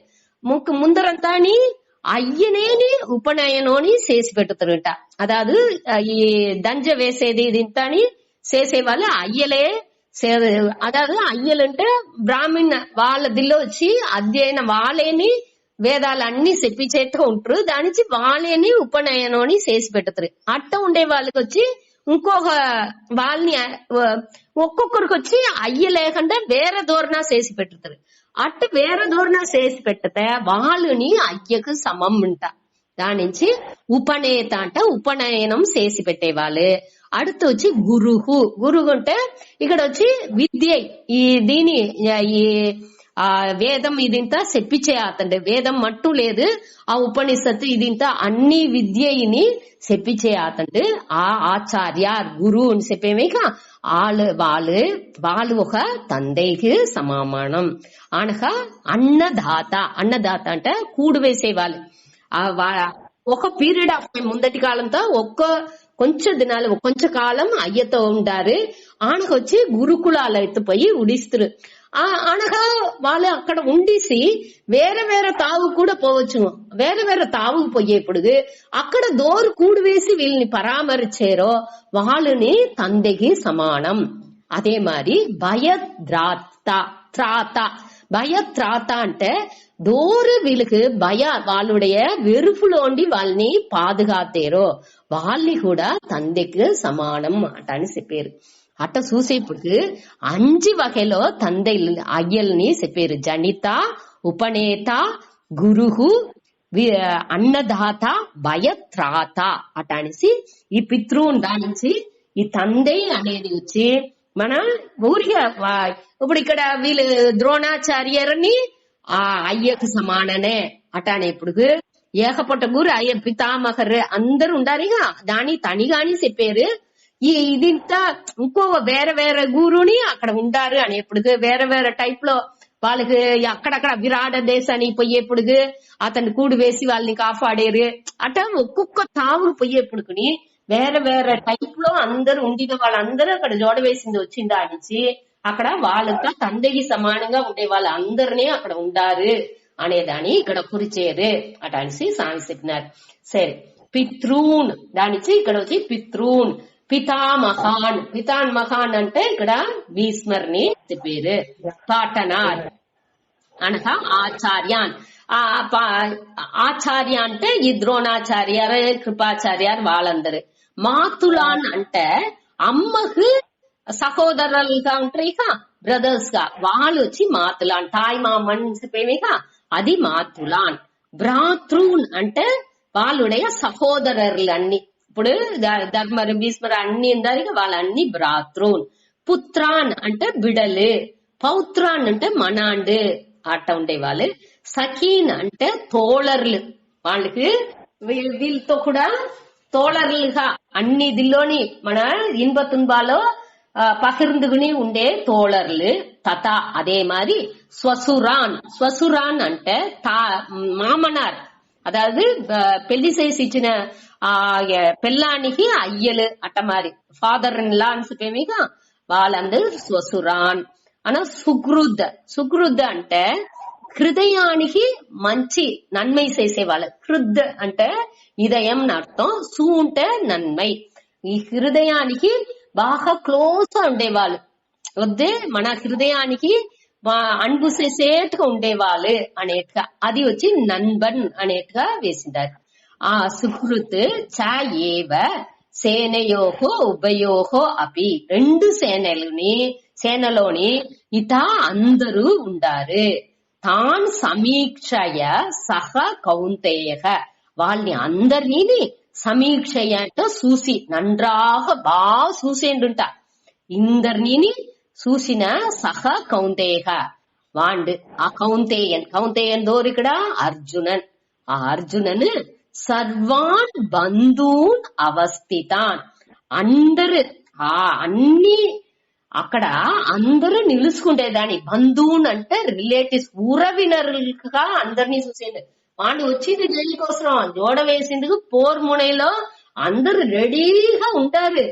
[SPEAKER 1] ముందరంతాని అయ్యనేని ఉపనయనోని చేసి పెట్టుతారంట. అదాదు ఈ దంజ వేసేది ఇదింతాని చేసేవాళ్ళు అయ్యలే. అదాదు అయ్యలంటే బ్రాహ్మణ వాళ్ళ దిల్లో వచ్చి అధ్యయనం వాళ్ళేని వేదాలన్నీ చెప్పించేట్టు ఉంటారు. దానికి వాళ్ళని ఉపనయనోని చేసి పెట్టుతారు. అట్ట ఉండే వాళ్ళకి వచ్చి ఇంకొక వాళ్ళని ఒక్కొక్కరికి వచ్చి అయ్య లేకుండా వేరే ధోరణ చేసి పెట్టుతారు. అట్టు వేరే ధోరణ చేసి పెట్టతే వాళ్ళని అయ్యకు సమం అంట. దాని నుంచి ఉపనేత అంటే ఉపనయనం చేసి పెట్టేవాళ్ళు. அடுத்து వచ్చి గురువు అంటే ఇక్కడ వచ్చి విద్య ఈ దీని ఈ వేదం ఇదింతా చెప్పించే అతండి. వేదం మట్టు లేదు ఆ ఉపనిషత్తు ఇదింతా అన్ని విద్యని చెప్పించే అతండి. ఆ ఆచార్య గురువు అని చెప్పేమేక వాళ్ళు ఒక తండ్రికి సమానం. అనగా అన్నదాత అంటే కూడు వేసేవాళ్ళు. ఒక పీరియడ్ ఆఫ్ టైం ముందటి కాలంతో కొంచెం దినాలు కొంచెం కాలం అయ్యతో ఉంటారు. ఆనకొచ్చి గురుకులాలు ఎత్తుపోయి ఉడిస్తారు. అనగా వాళ్ళు అక్కడ ఉండేసి వేరే వేరే తావు కూడా పోవచ్చు. వేరే వేరే తావుకు పోయేప్పుడు అక్కడ దోరు కూడు వేసి వీళ్ళని పరామర్చారో వాళ్ళని తండ్రికి సమానం. அதே மாதிரி భయత్రాత అంటే దోరు వీళ్ళకి వాళ్ళుடைய వెరుపులోండి వాళ్ళని పాదుగాతేరో వాళ్ళని కూడా తండ్రికి సమానం అటని చెప్పారు. అట్ట చూసేప్పుడు 5 వగలో తండ్రి అయ్యల్ని చెప్పారు. జనిత, ఉపనేత, గురువు, అన్నదాత, భయత్రాత అటనిసి ఈ పితృన్ దానించి ఈ తండ్రి అనేది వచ్చి మన ఊరిగా ఇప్పుడు ఇక్కడ వీళ్ళు ద్రోణాచార్యని ఆ అయ్యకు సమాననే అటానే. ఇప్పుడు ఏకపొట్ట గురు అయ్య పితామహర్ అందరు ఉండాలిగా దాని తనిగాని చెప్పారు. ఇదింతా ఇంకో వేరే వేరే గురుని అక్కడ ఉంటారు అని ఎప్పుడు వేరే వేరే టైప్ లో వాళ్ళకి అక్కడక్కడ విరాట దేశాన్ని పోయేప్పుడు అతన్ని కూడి వేసి వాళ్ళని కాపాడేరు. అట్లా ఒక్కొక్క తావులు పోయేప్పుడుకుని వేరే వేరే టైప్ లో అందరు ఉండిన వాళ్ళందరూ అక్కడ జోడ వేసింది వచ్చిందా అనిచి అక్కడ వాళ్ళంతా తండ్రికి సమానంగా ఉండే వాళ్ళందరినీ అక్కడ ఉండారు అనేదాన్ని ఇక్కడ కురిచేరు అట అనేసి సామి చెప్పినారు. సరే పితృన్ దానిచి ఇక్కడ వచ్చి పితృన్ పితామహాన్ అంటే ఇక్కడ భీష్మర్ని చెప్పారు. పాటనార్ అనగా ఆచార్యాన్. ఆచార్య అంటే ఈ ద్రోణాచార్యారు, కృపాచార్యారు వాళ్ళందరూ. మాతులాన్ అంటే అమ్మకు సహోదరులుగా ఉంటారు ఇక, బ్రదర్స్ గా, వాళ్ళు వచ్చి మాతులాన్. తాయి మామన్ చెప్పేమిక అది మాతులాన్. భ్రాతృన్ అంటే వాళ్ళుடைய సహోదరులు అన్ని. ఇప్పుడు ధర్మరు భీష్మరు అన్ని ఉందారు, వాళ్ళన్ని భ్రాతృన్. పుత్రాన్ అంటే బిడలు, పౌత్రాన్ అంటే మనాండు అట్ట ఉండేవాళ్ళు. సఖీన్ అంటే తోళర్లు, వాళ్ళకి వీళ్ళతో కూడా తోళర్లుగా అన్ని దిల్లోని మన ఇన్బ తున్బాలో పహిర్ందుకుని ఉండే తోళర్లు. తత అదే మరి స్వసురాన్. స్వసురాన్ అంటే మామనార్, అதாவது పెళ్లి చేసి ఇచ్చిన పెళ్ళానికి అయ్యలు అట్ట మరి ఫాదర్ ఇన్ లా అని చెప్పేమిగా వాళ్ళందరూ స్వసురాన్ అన. సుగృద్. సుగృద్ అంటే హృదయానికి మంచి నన్మై చేసేవాళ్ళు. హృద్ అంటే ఇదయం అర్థం, సు అంటే నన్మై. ఈ హృదయానికి బాగా క్లోజ్ గా ఉండేవాళ్ళు, వద్దే మన హృదయానికి అన్బు చేసేట్టుగా ఉండేవాళ్ళు అనేట్టుగా, అది వచ్చి నన్బన్ అనేట్టుగా వేసిండారు. ఆ సుహృత్ చ ఏవ సేనయోహో ఉభయోహో అపి, రెండు సేనలోని ఇత అందరూ ఉండారు. తాన్ సమీక్షయ సహ కౌంతేయ, వాళ్ళని అందరినీ సమీక్షయంట చూసి నండ్రాగ బాగా చూసేండుంట. ఇందరినీ చూసిన సహ కౌంతేయ వాండు. ఆ కౌంతేయన్ దోరు ఇక్కడ అర్జునన్. ఆ అర్జునన్ సర్వాన్ బంధూన్ అవస్థితాన్, అందరు అన్ని అక్కడ అందరూ నిలుచుకుంటేదాన్ని. బంధువున్ అంటే రిలేటివ్స్, ఉరవినరులుగా అందరినీ చూసేది. వాళ్ళు వచ్చింది జైలు కోసం, జోడ వేసేందుకు పోర్ మునైలో అందరు రెడీగా ఉంటారు.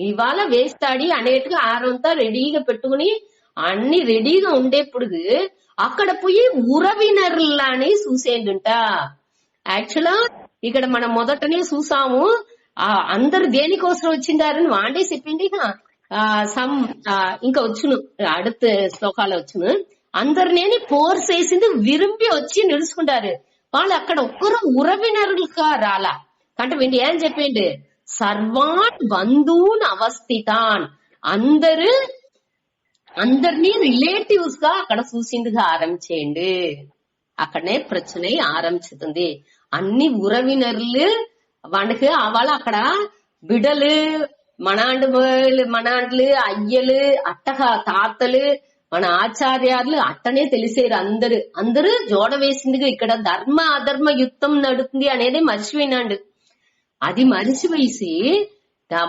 [SPEAKER 1] ఇవాళ వేస్తాడి అనేట్టుగా ఆరంతా రెడీగా పెట్టుకుని అన్ని రెడీగా ఉండేప్పుడు అక్కడ పోయి ఉరవినరులని చూసేందుంట. యాక్చువల్గా ఇక్కడ మనం మొదటనే చూసాము, అందరు దేనికోసం వచ్చిందారని వాండే చెప్పింది. ఇంకా వచ్చును అడుత శ్లోకాలు వచ్చును. అందరినీ పోర్ చేసింది విరుంపి వచ్చి నిలుచుకుంటారు. వాళ్ళు అక్కడ ఒక్కరు ఉరవినరులుగా రాలా. అంటే వీళ్ళు ఏం చెప్పిండు, సర్వాన్ బంధువున్ అవస్థితాన్, అందరినీ రిలేటివ్స్ గా అక్కడ చూసిందిగా ఆరంభించేయండి. అక్కడనే ప్రచన ఆరంభిస్తుంది. అన్ని ఉరవినరులు వాళ్ళకి వాళ్ళ అక్కడ బిడలు, మనాండ్లు, అయ్యలు, అట్టగా తాతలు, మన ఆచార్యాలు అట్టనే తెలిసేరు. అందరూ జోడ వేసిందిగా ఇక్కడ ధర్మ అధర్మ యుద్ధం నడుతుంది అనేది మర్చిపోయినాడు. అది మరిచిపోయి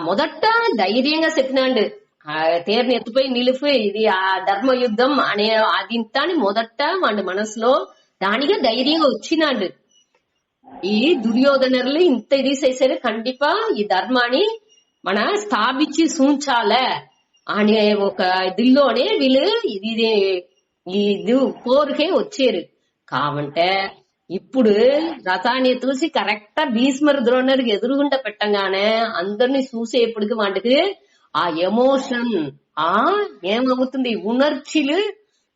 [SPEAKER 1] మొదట ధైర్యంగా చెప్పినాడు, తేరుని ఎత్తిపోయి నిలుపు, ఇది ఆ ధర్మ యుద్ధం అనే అది ఇంత అని మొదట వాడి మనసులో దానిగా ధైర్యంగా వచ్చినాడు. ఈ దుర్యోధనర్లు ఇంత ఇది చేశారు, కండిపా ఈ ధర్మాన్ని మన స్థాపించి సూంచాల అనే ఒక దిల్లోనే వీళ్ళు ఇది పోరుకే వచ్చారు. కావంటే ఇప్పుడు రథాన్ని చూసి కరెక్ట్ భీష్మర్ ద్రోణర్కి ఎదురుగుంట పెట్టంగానే అందరినీ చూసేప్పటికి వాటికి ఆ ఎమోషన్ ఏమవుతుంది, ఉనర్చిలు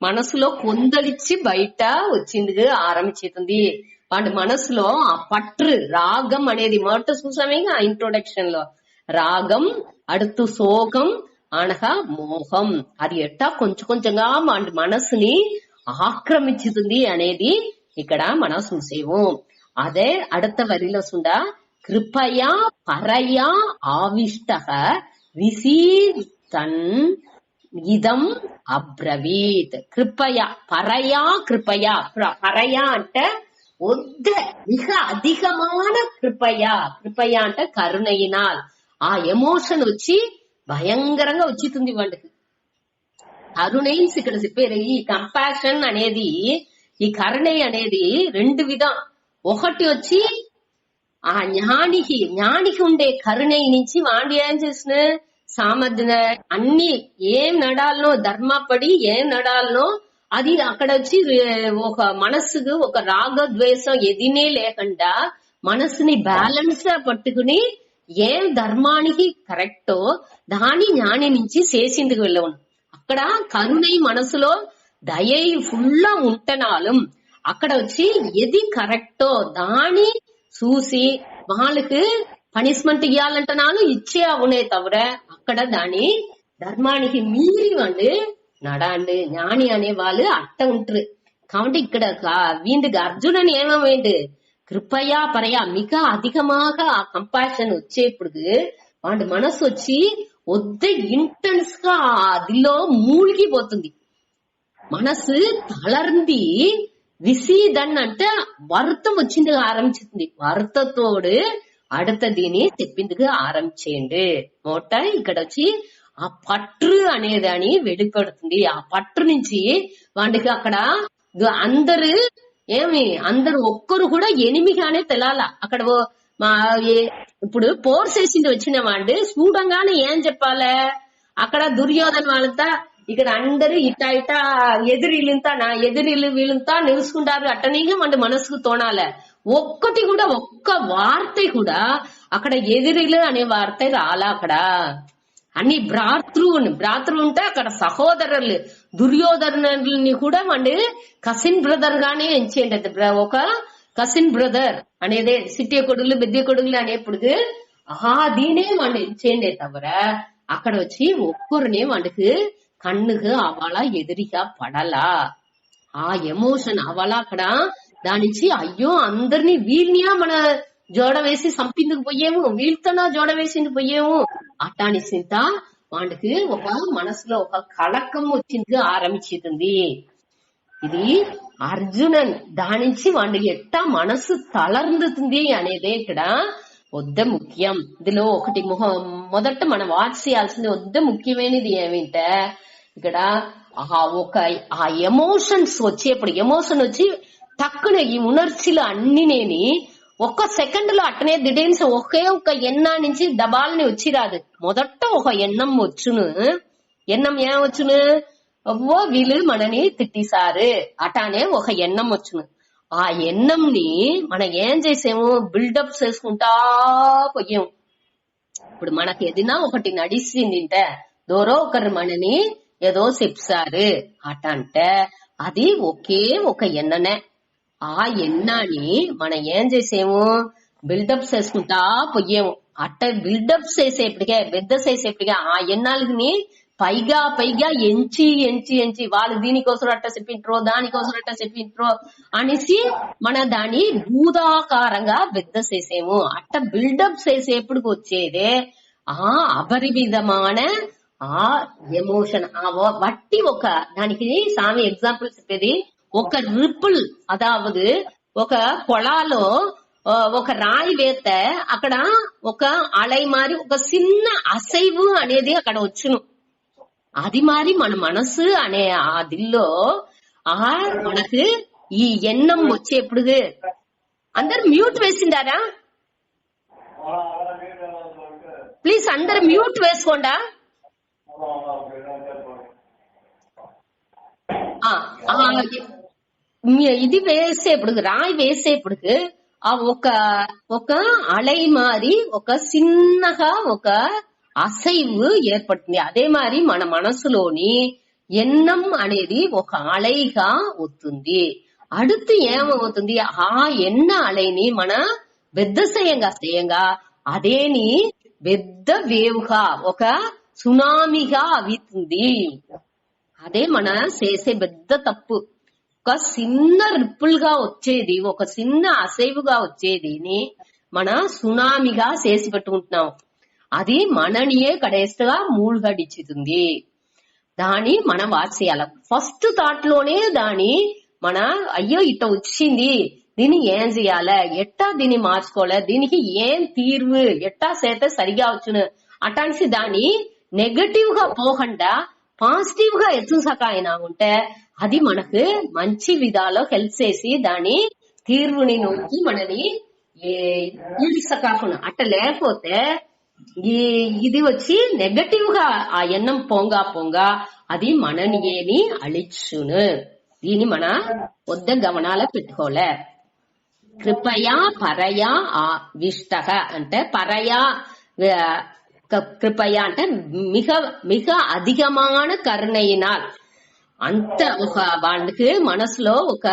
[SPEAKER 1] మనసులో కొందలిచ్చి బయట వచ్చింది ఆరంభించుతుంది. వాటి మనసులో ఆ పట్టు రాగం అనేది మొదట చూసామే ఆ ఇంట్రొడక్షన్ లో. రాగం అడుతు శోకం అనగా మోహం, అది ఎట్టా కొంచెం కొంచెంగా వాటి మనసుని ఆక్రమించుతుంది అనేది ఇక్కడ మనం చూసేము. అదే అడత వరిలో సుండా కృపయా పరయా ఆవిష్ట విసీతన్ ఇదం అబ్రవీత్. కృపయా పరయా, కృపయా పరయా అంటే మిக அதிகமான కృపయా, కృపయా అంటే కరుణయినాల్. ఆ ఎమోషన్ వచ్చి భయంకరంగా వచ్చింది వాళ్ళకి. కరుణైన్స్ ఇక్కడ చెప్పారు. ఈ కంపాషన్ అనేది, ఈ కరుణై అనేది రెండు విధం. ఒకటి వచ్చి ఆ జ్ఞానికి ఉండే కరుణై నుంచి వాడి ఏం చేసిన సామర్థ్య అన్ని ఏం నడాలనో ధర్మపడి ఏం నడాలనో అది అక్కడ వచ్చి ఒక మనస్సుకు ఒక రాగద్వేషం ఎదినే లేకుండా మనస్సుని బ్యాలెన్స్ గా పట్టుకుని ఏం ధర్మానికి కరెక్టో దాని జ్ఞాని నుంచి చేసిందుకు వెళ్ళవను. అక్కడ కరుణై మనసులో దయ ఫుల్లా ఉంటనాலும் అక్కడ వచ్చి ఏది కరెక్టో దాని చూసి వాళ్ళకి పనిష్మెంట్ ఇవ్వాలంటనాలు ఇచ్చే అవునే తవిర అక్కడ దాని ధర్మానికి మీరి వాళ్ళు నడాండు ஞானி అనే వాళ్ళు అట్ట ఉంటారు. కాబట్టి ఇక్కడ వీందుకు అర్జునన్ ఏమేంటి కృపయా పరయా మిగ అధికமாக కంపాషన్ వచ్చేప్పుడు వాడి మనసు వచ్చి వద్ద ఇంటెన్స్ గా అదిలో మూలిగిపోతుంది. మనసు తళర్ంది విసీదన్ అంటే వర్తం వచ్చింది ఆరంభించింది. వర్తతోడు అడతదిని చెప్పిందుకు ఆరంభించేయండి. మోట ఇక్కడ వచ్చి ఆ పట్టు అనేదాని వెలుపడుతుంది. ఆ పట్టు నుంచి వాడికి అక్కడ అందరు అందరు ఒక్కరు కూడా ఎనిమిగానే తెలాల. అక్కడ ఇప్పుడు పోర్ చేసింది వచ్చిన వాడు చూడంగానే ఏం చెప్పాలే, అక్కడ దుర్యోధన వాళ్ళంతా ఇక్కడ అందరు ఇట ఇట ఎదురిల్లుంతా నా ఎదురిల్లు వీళ్ళంతా నిలుచుకుంటారు అట్టనీగా మన మనసుకు తోనాలే. ఒక్కటి కూడా ఒక్క వార్త కూడా అక్కడ ఎదురిల్లు అనే వార్త రాలా. అక్కడ అన్ని భ్రాతృ ఉంటే అక్కడ సహోదరులు దుర్యోధనుల్ని కూడా వాడి కసిన్ బ్రదర్ గానే ఎంచేయండి. ఒక కసిన్ బ్రదర్ అనేది సిట్టే కొడుగులు బెద్దే కొడుగులు అనేప్పుడు దీనే వాడిని ఎంచేయండి తవర అక్కడ వచ్చి ఒక్కరినే వాడికి కన్నుకు అవలా ఎదురిగా పడలా. ఆ ఎమోషన్ అవలా అక్కడ దానించి అయ్యో అందరినీ వీళ్ళనియా మన జోడ వేసి సంపిందుకు పోయేము, వీళ్ళతోనా జోడ వేసింది పోయేము అట్టాని సింత వాడికి ఒక మనసులో ఒక కళకం వచ్చింది ఆరంభించింది. ఇది అర్జునన్ దానించి వాడికి ఎట్టా మనసు తళర్ந்துతుంది అనేదే ఇక్కడ వద్ద ముఖ్యం. ఇందులో ఒకటి మొదట మనం వాచ్ చేయాల్సింది వద్ద ముఖ్యమైనది ఏమింటే ఇక్కడ ఆ ఎమోషన్స్ వచ్చేప్పుడు ఎమోషన్ వచ్చి టక్కున ఈ ఉణర్చిలు అన్ని నేని ఒక్క సెకండ్ లో అట్టనే దిడేన్స్ ఒకే ఒక ఎన్నా నుంచి దబాల్ని వచ్చి రాదు. మొదట ఒక ఎన్నం వచ్చును. ఎన్నం ఏం వచ్చును, అవ్వో వీళ్ళు మనని తిట్టిసారు అటానే ఒక ఎన్నం వచ్చును. ఆ ఎన్నంని మనం ఏం చేసాము బిల్డప్ చేసుకుంటా పోయాము. ఇప్పుడు మనకి ఏదైనా ఒకటి నడిచిందింటే దూరో ఒకరు మనని ఏదో చెప్సారు అట అంటే అది ఒకే ఒక ఎన్ననే. ఆ ఎన్నాని మనం ఏం చేసాము బిల్డప్ చేసుకుంటా పోయాము. అట్ట బిల్డప్ చేసేప్పటికే పెద్ద చేసేప్పటికే ఆ ఎన్నాళ్ళని పైగా ఎంచి ఎంచి ఎంచి వాళ్ళు దీనికోసం అట్ట చెప్పింట్రో దానికోసం అట్ట చెప్పింట్రో అనేసి మన దాన్ని భూతాకారంగా పెద్ద చేసేము. అట్ట బిల్డప్ చేసేప్పుడు వచ్చేదే ఆ అపరిమితమైన ఆ ఎమోషన్. ఆ వట్టి ఒక దానికి సామి ఎగ్జాంపుల్ చెప్పేది ఒక రిపుల్ అదావదు ఒక కొళాలో ఒక రాయి వేస్తే అక్కడ ఒక అలై మారి ఒక చిన్న అసైవు అనేది అక్కడ వచ్చును. అది మారి మన మనసు అనే ఆ దిల్లో మనకు ఈ ఎన్నం వచ్చేప్పుడు అందరు మ్యూట్ వేసిండారా? ప్లీజ్ అందరు మ్యూట్ వేసుకోండా. ఇది వేసేప్పుడు రాయి వేసేప్పుడు ఆ ఒక అలై మారి ఒక చిన్నగా ఒక అసైవు ఏర్పడుతుంది. అదే మరి మన మనసులోని ఎన్నం అనేది ఒక అలైగా వస్తుంది. அடுத்து ఏమవుతుంది ఆ ఎన్న అలైని మన పెద్ద సేయంగా అదేని పెద్ద వేవ్గా ఒక సునామీగా అవుతుంది. అదే మన చేసే పెద్ద తప్పు. ఒక చిన్న రిపుల్ గా వచ్చేది ఒక చిన్న అసైవుగా వచ్చేదిని మన సునామీగా చేసి పెట్టుకుంటున్నాం. అది మననియే కడేస్తగా మూழ்గడిచ్చుతుంది. దాని మనం వాచ్ చేయాల. ఫస్ట్ థాట్ లోనే దాని మన అయ్యో ఇట్ట వచ్చింది దీన్ని ఏం చేయాల, ఎట్టా దీన్ని మార్చుకోలే, దీనికి ఏం తీర్వు ఎట్టా చేస్తే సరిగా వచ్చును అటాన్సి దాన్ని నెగటివ్ గా పోకుండా పాజిటివ్ గా ఎత్తుసకాయన ఉంటే అది మనకు మంచి విధాలో హెల్ప్ చేసి దాని తీర్వుని నొక్కి మనని ఈడ్సకాకుండా అట్ట లేకపోతే ఇది వచ్చి నెగటివ్ గా ఆ ఎన్నం పొంగా అది మనని ఏమి అழிచ్చును. దీన్ని మన వద్ద గమనాల పెట్టుకోలే. కృపయా పరయా విష్టక అంటే పరయా కృపయా అంటే మిగ మిగ అధికமான కరుణైనాల్ అంత ఒక వాళ్ళకి మనసులో ఒక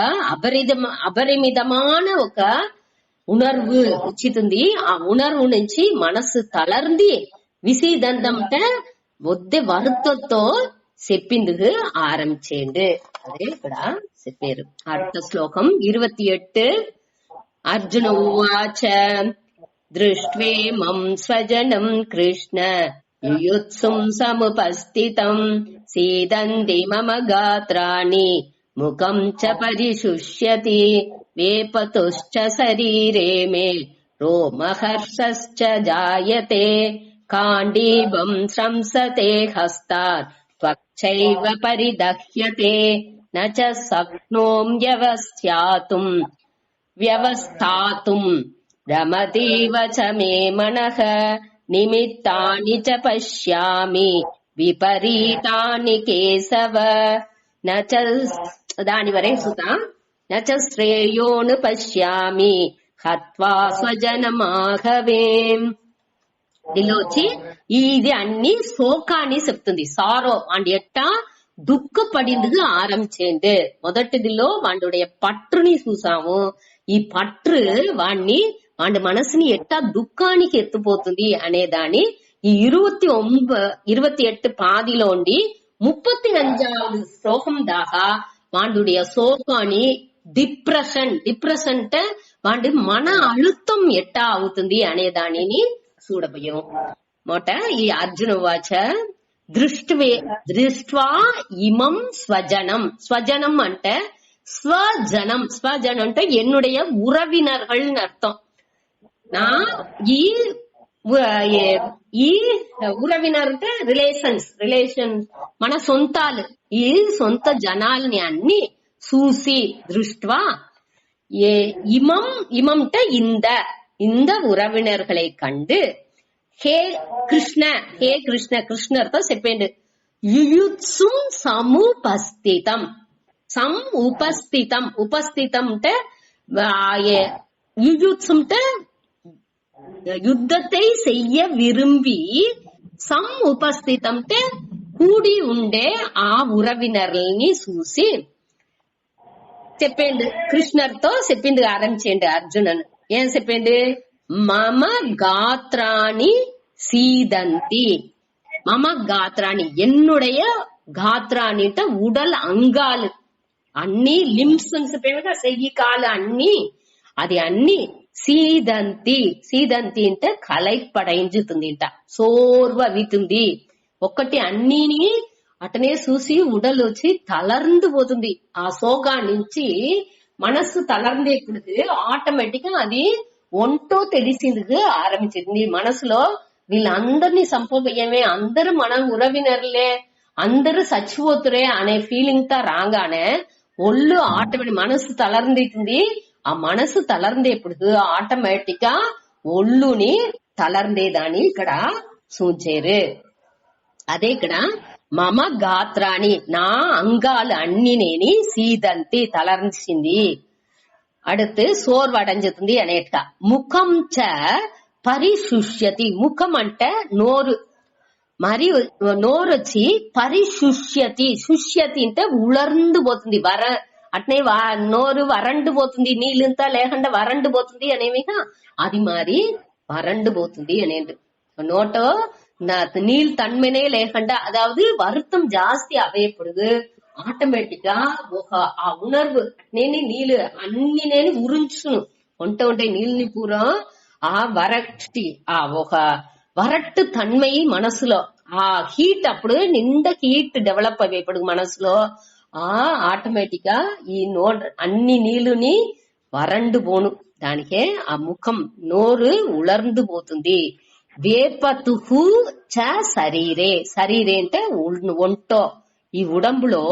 [SPEAKER 1] అపరిమితమైన ఒక ఉణర్వు వచ్చింది. ఆ ఉణర్వు నుంచి మనసు తளர்ந்து విసిదంతంటే ఒద్దె వరుతతో చెప్పిందుకు ఆరంభించేండు. అదే ఇక్కడ చెప్పారు. అర్థ శ్లోకం 28. అర్జున ఉవాచ దృష్ట్వేమం స్వజనం కృష్ణ యుయుత్సుం సముపస్థితం సీదంతి మమ గాత్రాణి ముఖం చ పరిశుష్యతి వేపతుశ్చ శరీరే మే రోమహర్షశ్చ జాయతే కాండీభం శ్రంసతే హస్తాత్ త్వక్చైవ పరిదహ్యతే న చ శక్నోమ్యవస్థాతుం వ్యవస్థాతుం రమతీవ చ మే మనః నిమిత్తాని చ పశ్యామి విపరీతాని కేశవ నచ దాని వరే సుత నచ శ్రేయోను పశ్యామి హత్వా స్వజనమాహవే. దీనిలో వచ్చి ఇది అన్ని శోకాన్ని చెప్తుంది. సారో అండ్ ఎట్టా దుఃఖపడిందుకు ఆరంభించేండు. మొదటిదిలో వాడుடைய పట్టుని చూసాము. ఈ పట్టు వాణ్ణి వాడి మనసుని ఎట్టా దుఃఖానికి ఎత్తుపోతుంది అనేదాన్ని ఈ 28 పాదిలో ఉండి 35வது శ్లోకం దాకా వాడుடைய శోకాన్ని డిప్రెషన్ అంటే వాడి మన అழுத்தం ఎట్టా అవుతుంది అనే దానిని చూడబోయాం. మొట ఈ అర్జున వాచ దృష్ట్వా ఇమం స్వజనం అంటే స్వజనం అంటే ఎన్నుடைய உறவினர்கள் அர்த்தம். ఈ ఉరవినర్ అంటే రిలేషన్ మన సొంతాలు. ఈ సొంత జనాల్ని అన్ని చూసి దృష్ట్వా ఇమం అంటే இந்த உறவினர்களை கண்டு హే కృష్ణ కృష్ణతో చెప్పండి యుయుత్సుం సముపస్థితం ఉపస్థితం అంటే యుయుత్సుం అంటే యుద్ధத்தை செய்ய విరుంబి ఉపస్థితం అంటే కూడి ఉండే ఆ ఉరవినర్లని చూసి చెప్పిండు. కృష్ణర్తో చెప్పింది ఆరంభించండి అర్జునన్. ఏం చెప్పిండు? మమ గాత్రాణి సీదంతి. మమ గాత్రాణి ఎన్నుடைய గాత్రాని అంటే ఉడల్ అంగాలు అన్ని లింప్స్ చెప్పేవి చెయ్యి కాలు అన్ని అది అన్ని సీదంతి అంటే కలైపడైంజుతుంది ఇంట సోర్వ అవుతుంది. ఒక్కటి అన్నిని అటనే చూసి ఉడలు వచ్చి తளர்ந்து పోతుంది. ఆ శోకా నుంచి మనస్సు తளர்ந்தేప్పుడు ఆటోమేటిక్ గా అది ఒంటో తెలిసింది ఆరంభించింది. మనసులో వీళ్ళందరినీ సంపబోయేమే, అందరూ మన ఉరవినర్లే, అందరూ చచ్చిపోతురే అనే ఫీలింగ్ తో రాగానే ఒళ్ళు ఆటోమేటిక్ మనసు తளர்ந்துతుంది. ఆ మనసు తளர்ந்தేప్పుడు ఆటోమేటిక్ గా ఒళ్ళుని తளர்ந்தేదాన్ని ఇక్కడ సూచారు. అదే ఇక్కడ మమ గాత్రాన్ని నా అంగాలు అన్ని నేని సీదంతి తளர்ந்துచింది. அடுத்து సోర్వడంజుతుంది అనేట్గా ముఖం చ పరిశుష్యతి. ముఖం అంటే నోరు, మరియు నోరు వచ్చి పరిశుష్యతి. శుష్యతి అంటే ఉలర్ந்து పోతుంది. అట్నే నోరు వరండు పోతుంది, నీళ్ళంతా లేకుండా వరండు పోతుంది అనేవిగా అది మరి వరండు పోతుంది అనేది. నోటో నీళ్ళు తన్మనే లేకుండా అదాவது வருத்தம் ஜாஸ்தி அவையப்படுது. ఆటోమేటిక్ గా ఒక ఆ ఉణర్వు నేను నీళ్ళు అన్ని నేను ఉరించును ఉంటే నీళ్ళని పూరా ఆ వరట్టి ఆ ఒక వరట్టు తన్మై మనసులో ఆ హీట్ అప్పుడు నిండా హీట్ డెవలప్ అయ్యేప్పుడు మనసులో ఆ ఆటోమేటిక్ గా ఈ అన్ని నీళ్ళని వరండు పోను. దానికే ఆ ముఖం నోరు ఉలర్ந்து పోతుంది. వేపతుహు చ శరీరే అంటే ఒంటో ఈ ఉడంబులో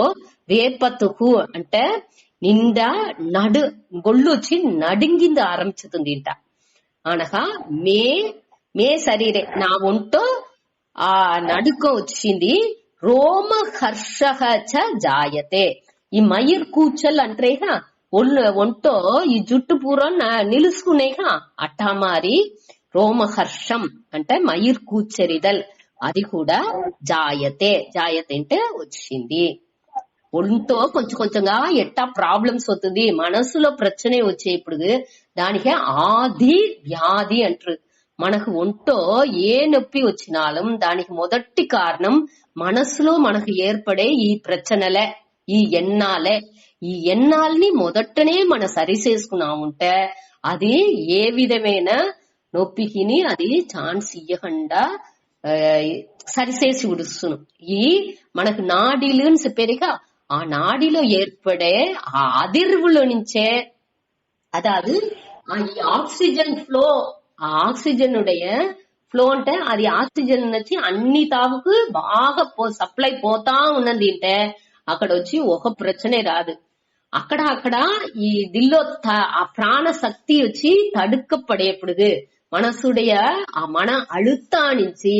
[SPEAKER 1] వేపతుహు అంటే నిండా గొళ్ళు వచ్చి నడింగింది ఆరంభించుతుంది ఇంట. అనగా మే శరీరే నా ఒంటో ఆ నడుక వచ్చింది. రోమ హర్ష చ జాయతే. ఈ మయిర్ కూచల్ అంటేగా ఒంటో ఈ జుట్టు పూర్వం నిలుసుకునేగా అట్టా మారి రోమహర్షం అంటే మయిర్ కూచరిదల్ అది కూడా జాయతే అంటే వచ్చింది. ఒంటో కొంచెం కొంచెంగా ఎట్టా ప్రాబ్లమ్స్ వస్తుంది, మనసులో ప్రச்சனை వచ్చే ఇప్పుడు దానికే ఆది వ్యాధి అంటారు. మనకు ఒంటో ఏ నొప్పి వచ్చినాலும் దానికి మొదటి కారణం మనసులో మనకు ఏర్పడే ఈ ప్రச்சனைలే, ఈ ఎన్నాలే. ఈ ఎన్నాల్ని మొదటనే మనం సరి చేసుకున్నాముంటే అది ఏ విధమైన నొప్పికిని అది ఛాన్స్ ఇయ్యకుండా సరిచేసి విడుస్తున్నాం. ఈ మనకు నాడీలు అని చెప్పేదిగా, ఆ నాడిలో ఏర్పడే ఆ அதிர்வுல నుంచే அதாவது ఈ ஆக்சிஜன் ஃப்ளோ, ఆ ఆక్సిజన్ ఉடைய ఫ్లో అంటే అది ఆక్సిజన్ వచ్చి అన్ని తావుకు బాగా సప్లై పోతా ఉన్నది అంటే అక్కడ వచ్చి ఒక ప్రச்சனை రాదు. అక్కడ ఈ దిల్లో ఆ ప్రాణ శక్తి వచ్చి తడుக்கப்பడేప్పుడు మనసుடைய ఆ మన అழுத்தாనించి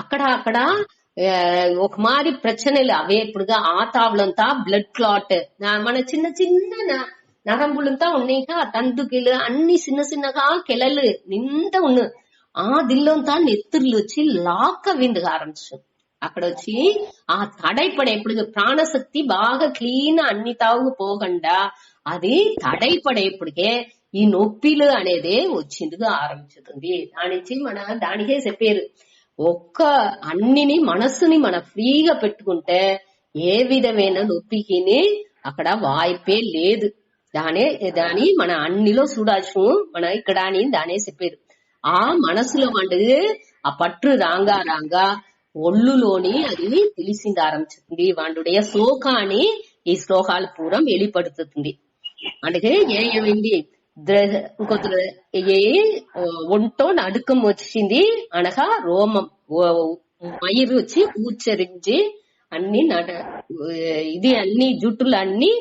[SPEAKER 1] అక్కడ ఒక మారి ప్రச்சனைలు అవేప్పుడుగా ఆ తావులంతా బ్లడ్ క్లాట్, మన చిన్న చిన్న నరంబులంతా ఉన్నాయిగా, తందుకిలు అన్ని చిన్న చిన్నగా కెలలు నిండా ఉన్న ఆ దిల్లంతా నెత్తుర్లు వచ్చి లాక్క విందుగా ఆరంభించు. అక్కడ వచ్చి ఆ తడైపడేప్పుడు ప్రాణశక్తి బాగా క్లీన్ అన్ని తావుకు పోకుండా అది తడైపడేప్పటికే ఈ నొప్పిలు అనేది వచ్చిందిగా ఆరంభించుతుంది. దానికే చెప్పారు, ఒక్క అన్నిని మనస్సుని మన ఫ్రీగా పెట్టుకుంటే ఏ విధమైన నొప్పికి అక్కడ వాయిపే లేదు. దాని మన అన్నిలో చూడాల్సిన మన ఇక్కడ అని దానే చెప్పారు. ఆ మనసులో వంటి ఆ పట్టు రాంగా ఒళ్ళులోని అది తెలిసింది ఆరంభిస్తుంది. వాడుடைய శోకాన్ని ఈ శ్లోకాల పూరం వెళ్ళిపడుతుంది. అందుకే ఏమైంది, ఇంకొక ఒంటో నడుకం వచ్చింది అనగా రోమం మయిరు వచ్చి ఉచ్చరించి అన్ని ఇది అన్ని జుట్టులు అన్ని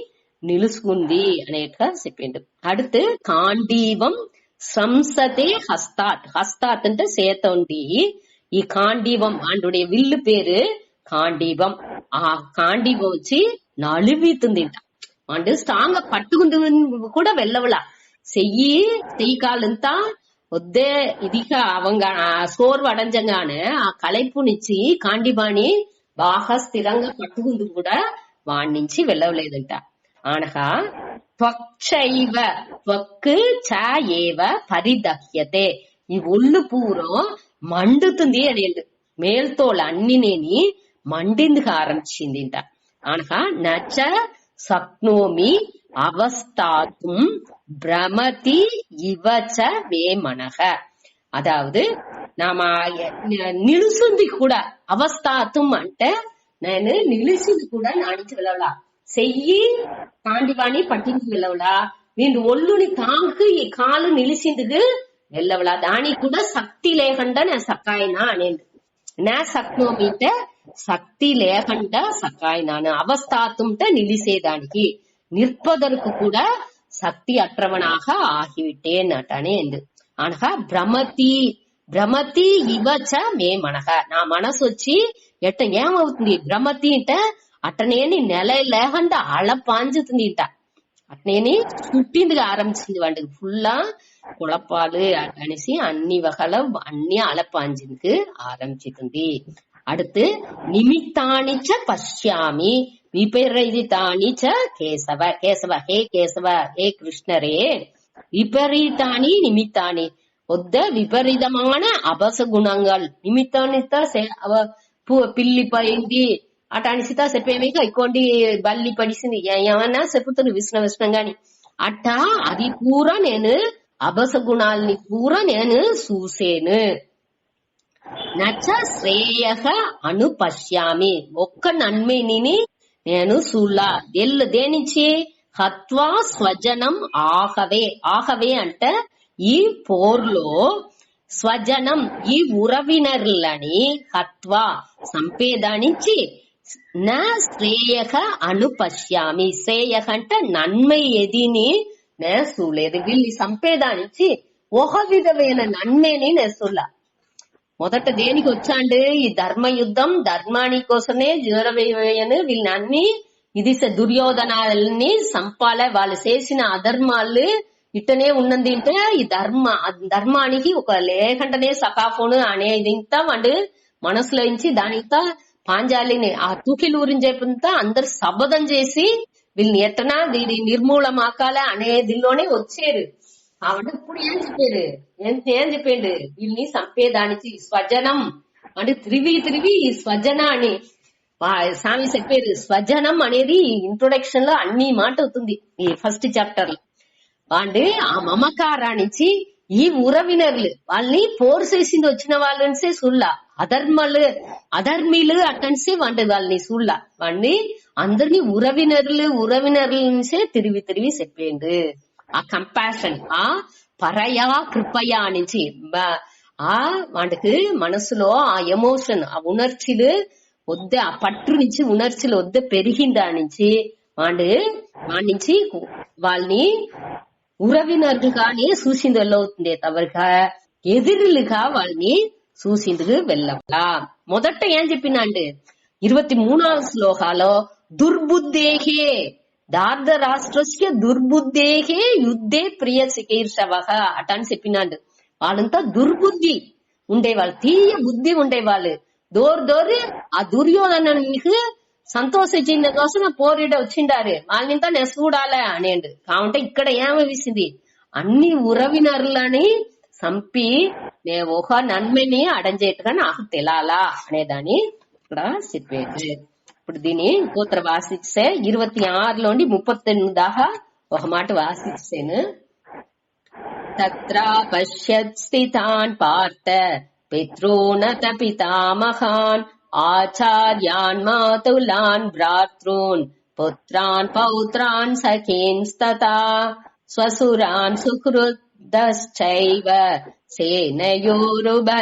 [SPEAKER 1] నిలుసుకుంది అనేట్టుగా చెప్పిండు. அடுத்து காண்டீவம் సంసతే హస్తాత్. హస్తాత్ అంటే చేత ఉంది. ఈ కాండీవం అండుడే విల్లు పేరు కాండీవం. ఆ కాండీవం వచ్చి నలువితుంది అండ్ స్ట్రాంగ్ పట్టుకుంది కూడా వెళ్ళవలా. చెయ్యి కాలంతా వద్దే ఇదిగా అవంగా సోర్వు అడంజంగానే ఆ కలైపునిచ్చి కాండిబాని బాగా స్థిరంగా పట్టుకుంది కూడా వాడి నుంచి వెళ్ళవలేదంట. అనగా త్వక్షైవ త్వక్ చ ఏవ పరిదహ్యతే. ఈ ఒళ్ళు పూరం మండుతుంది అనేది మేల్తోళ్ళు అన్నినేని మండిందుకు ఆరంభించింది. అనగా నచ సప్నోమి అవస్థాతుం భ్రమతి ఇవచ వేమనః. అదావదు నామా నిలుసుంది కూడా అవస్థాతుం అంటే నేను నిలిచింది కూడా నానికి వెళ్ళవలా, చెయ్యి కాండివాణి పట్టించి వెళ్ళవలా, వీళ్ళు ఒళ్ళుని తాంకు ఈ కాలు నిలిచిందుకు వెళ్ళవలా. దానికి కూడా శక్తి లేకుండా నేను సకాయనా అనేది. నా సక్నోమింటే శక్తి లేకుండా సకాయనాను. అవస్థాతుంటే నిలిసేదానికి నిర్పదలకు కూడా శక్తి అట్రవణాக ఆగివిట్టేనటనే ఎందు. అనగా భ్రమతి ఇవచ మే మనహ. నా మనసు వచ్చి ఎట్ట ఏమవుతుంది, భ్రమతి అంటే అట్టనేని నెల లేకుండా అళపాంచుతుంది ఇంట. అట్నేని పుట్టిందిగా ఆరంభించింది వాడికి ఫుల్లా కుళపాలు అనేసి అన్ని వగల అన్ని అళపాంచిందుకు ఆరంభించుతుంది. அடுத்து நிமித்தானிச்ச பஷ்யாமி விபரீதானிச்ச கேசவ. கேசவ ஹே கேசவ ஹே கிருஷ்ணரே, விபரீதானி நிமித்தானி ஒத்த விபரீதமான அபசகுணங்கள் నిమిత్తానిత పిల్లి పడింది అటానిసితా చెప్పేమిగా ఇక్కోండి బల్లి పడిసింది ఏమన్నా చెప్పుతాను విష్ణం గాని అట్టా అది పూరా నేను అబసగుణాలని పూరా నేను చూసేను. నచ శ్రేయః అనుపశ్యామి. ఒక్క నన్మేని నేను చూలా. దేనించి హత్వా స్వజనం ఆహవే. ఆహవే అంటే ఈ పోర్లో స్వజనం ఈ ఉరవినర్లని హత్వా సంపేదానించి నా శ్రేయః అనుపశ్యామి. శ్రేయః అంటే నన్మై ఎదిని నే చూడలేదు. వీళ్ళు సంపేదానించి ఒక విధమైన నన్మేని నే చూడలా. మొదట దేనికి వచ్చాండు, ఈ ధర్మ యుద్ధం ధర్మాని కోసమే జోరవేయను వీళ్ళని అన్ని ఇది దుర్యోధనాలని సంపాలే. వాళ్ళు చేసిన అధర్మాలు ఇట్టనే ఉన్నది అంటే ఈ ధర్మానికి ఒక లేకుండానే సకాఫోను అనేది ఇంత వాడు మనసులో నుంచి దానితో పాంచాలిని ఆ తూకిలూరిని చెప్తా అందరు శపథం చేసి వీళ్ళని ఎట్టనా దీని నిర్మూలమాకాల అనే దీనిలోనే వచ్చారు. కాబట్టి ఇప్పుడు ఏం చెప్పాడు వీళ్ళని చంపేదానికి స్వజనం అంటే తిరిగి ఈ స్వజన అని స్వామి చెప్పారు. స్వజనం అనేది ఇంట్రొడక్షన్ లో అన్ని మాట అవుతుంది ఈ ఫస్ట్ చాప్టర్ లో. అంటే ఆ మమకారానికి ఈ ఉరవినర్లు వాళ్ళని పోర్సేసింది వచ్చిన వాళ్ళని సుల్లా అధర్మీలు అట్టనిసే వాళ్ళని సుల్లా వాడిని అందరినీ ఉరవినర్లు నుంచే తిరిగి చెప్పేండు. ఆ కంపాషన్ ఆ పరయా కృపయా నుంచి ఆ వాడికి మనసులో ఆ ఎమోషన్ ఆ ఉణర్చిలు వద్ద ఆ పట్టు నుంచి ఉణర్చిలు వద్ద పెరిగిందా నుంచి వాడి నుంచి వాళ్ళని ఉరవినర్లుగానే చూసింది వెళ్ళవుతుంది తవరిగా ఎదురులుగా వాళ్ళని చూసిందుకు వెళ్ళవలా. మొదట ఏం చెప్పినండి 23వ శ్లోకాలో దుర్బుద్ధేహే దార్ధ రాష్ట్రస్య దుర్బుద్ధేహే యుద్ధే ప్రియ చికీర్షవః అటని చెప్పినాడు. వాళ్ళంతా దుర్బుద్ధి ఉండేవాళ్ళు, తీయ బుద్ధి ఉండేవాళ్ళు. దోరి ఆ దుర్యోధనునికి సంతోషించిన కోసం పోరిడ వచ్చిండారు వాళ్ళనింతా నేను చూడాలే అనేండు. కాబట్టి ఇక్కడ ఏమవిసింది అన్ని ఉరవినరులని చంపి ఒక నన్మని అడంజేట్టుగా నాకు తెలాలా అనేదాన్ని ఇక్కడ చెప్పేది. ఇప్పుడు దీన్ని గోత్ర వాసిస్తే 26లోండి 39 దాకా ఒక మాట వాసిస్తాను. తత్రా పశ్యత్ స్థితాన్ పార్థ పితॄనత పితామహాన్ ఆచార్యాన్ మాతులాన్ భ్రాతॄన్ పుత్రాన్ పౌత్రాన్ సఖీన్స్తతా స్వసురాన్ సుహృదశ్చైవ సేనయోరుభయోరపి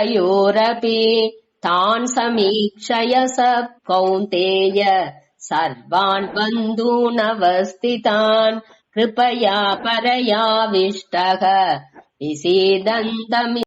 [SPEAKER 1] తాన్ సమీక్షయ స కౌంతేయ సర్వాన్ బంధూనవస్థితాన్ కృపయా పరయావిష్టః విసేదంతమి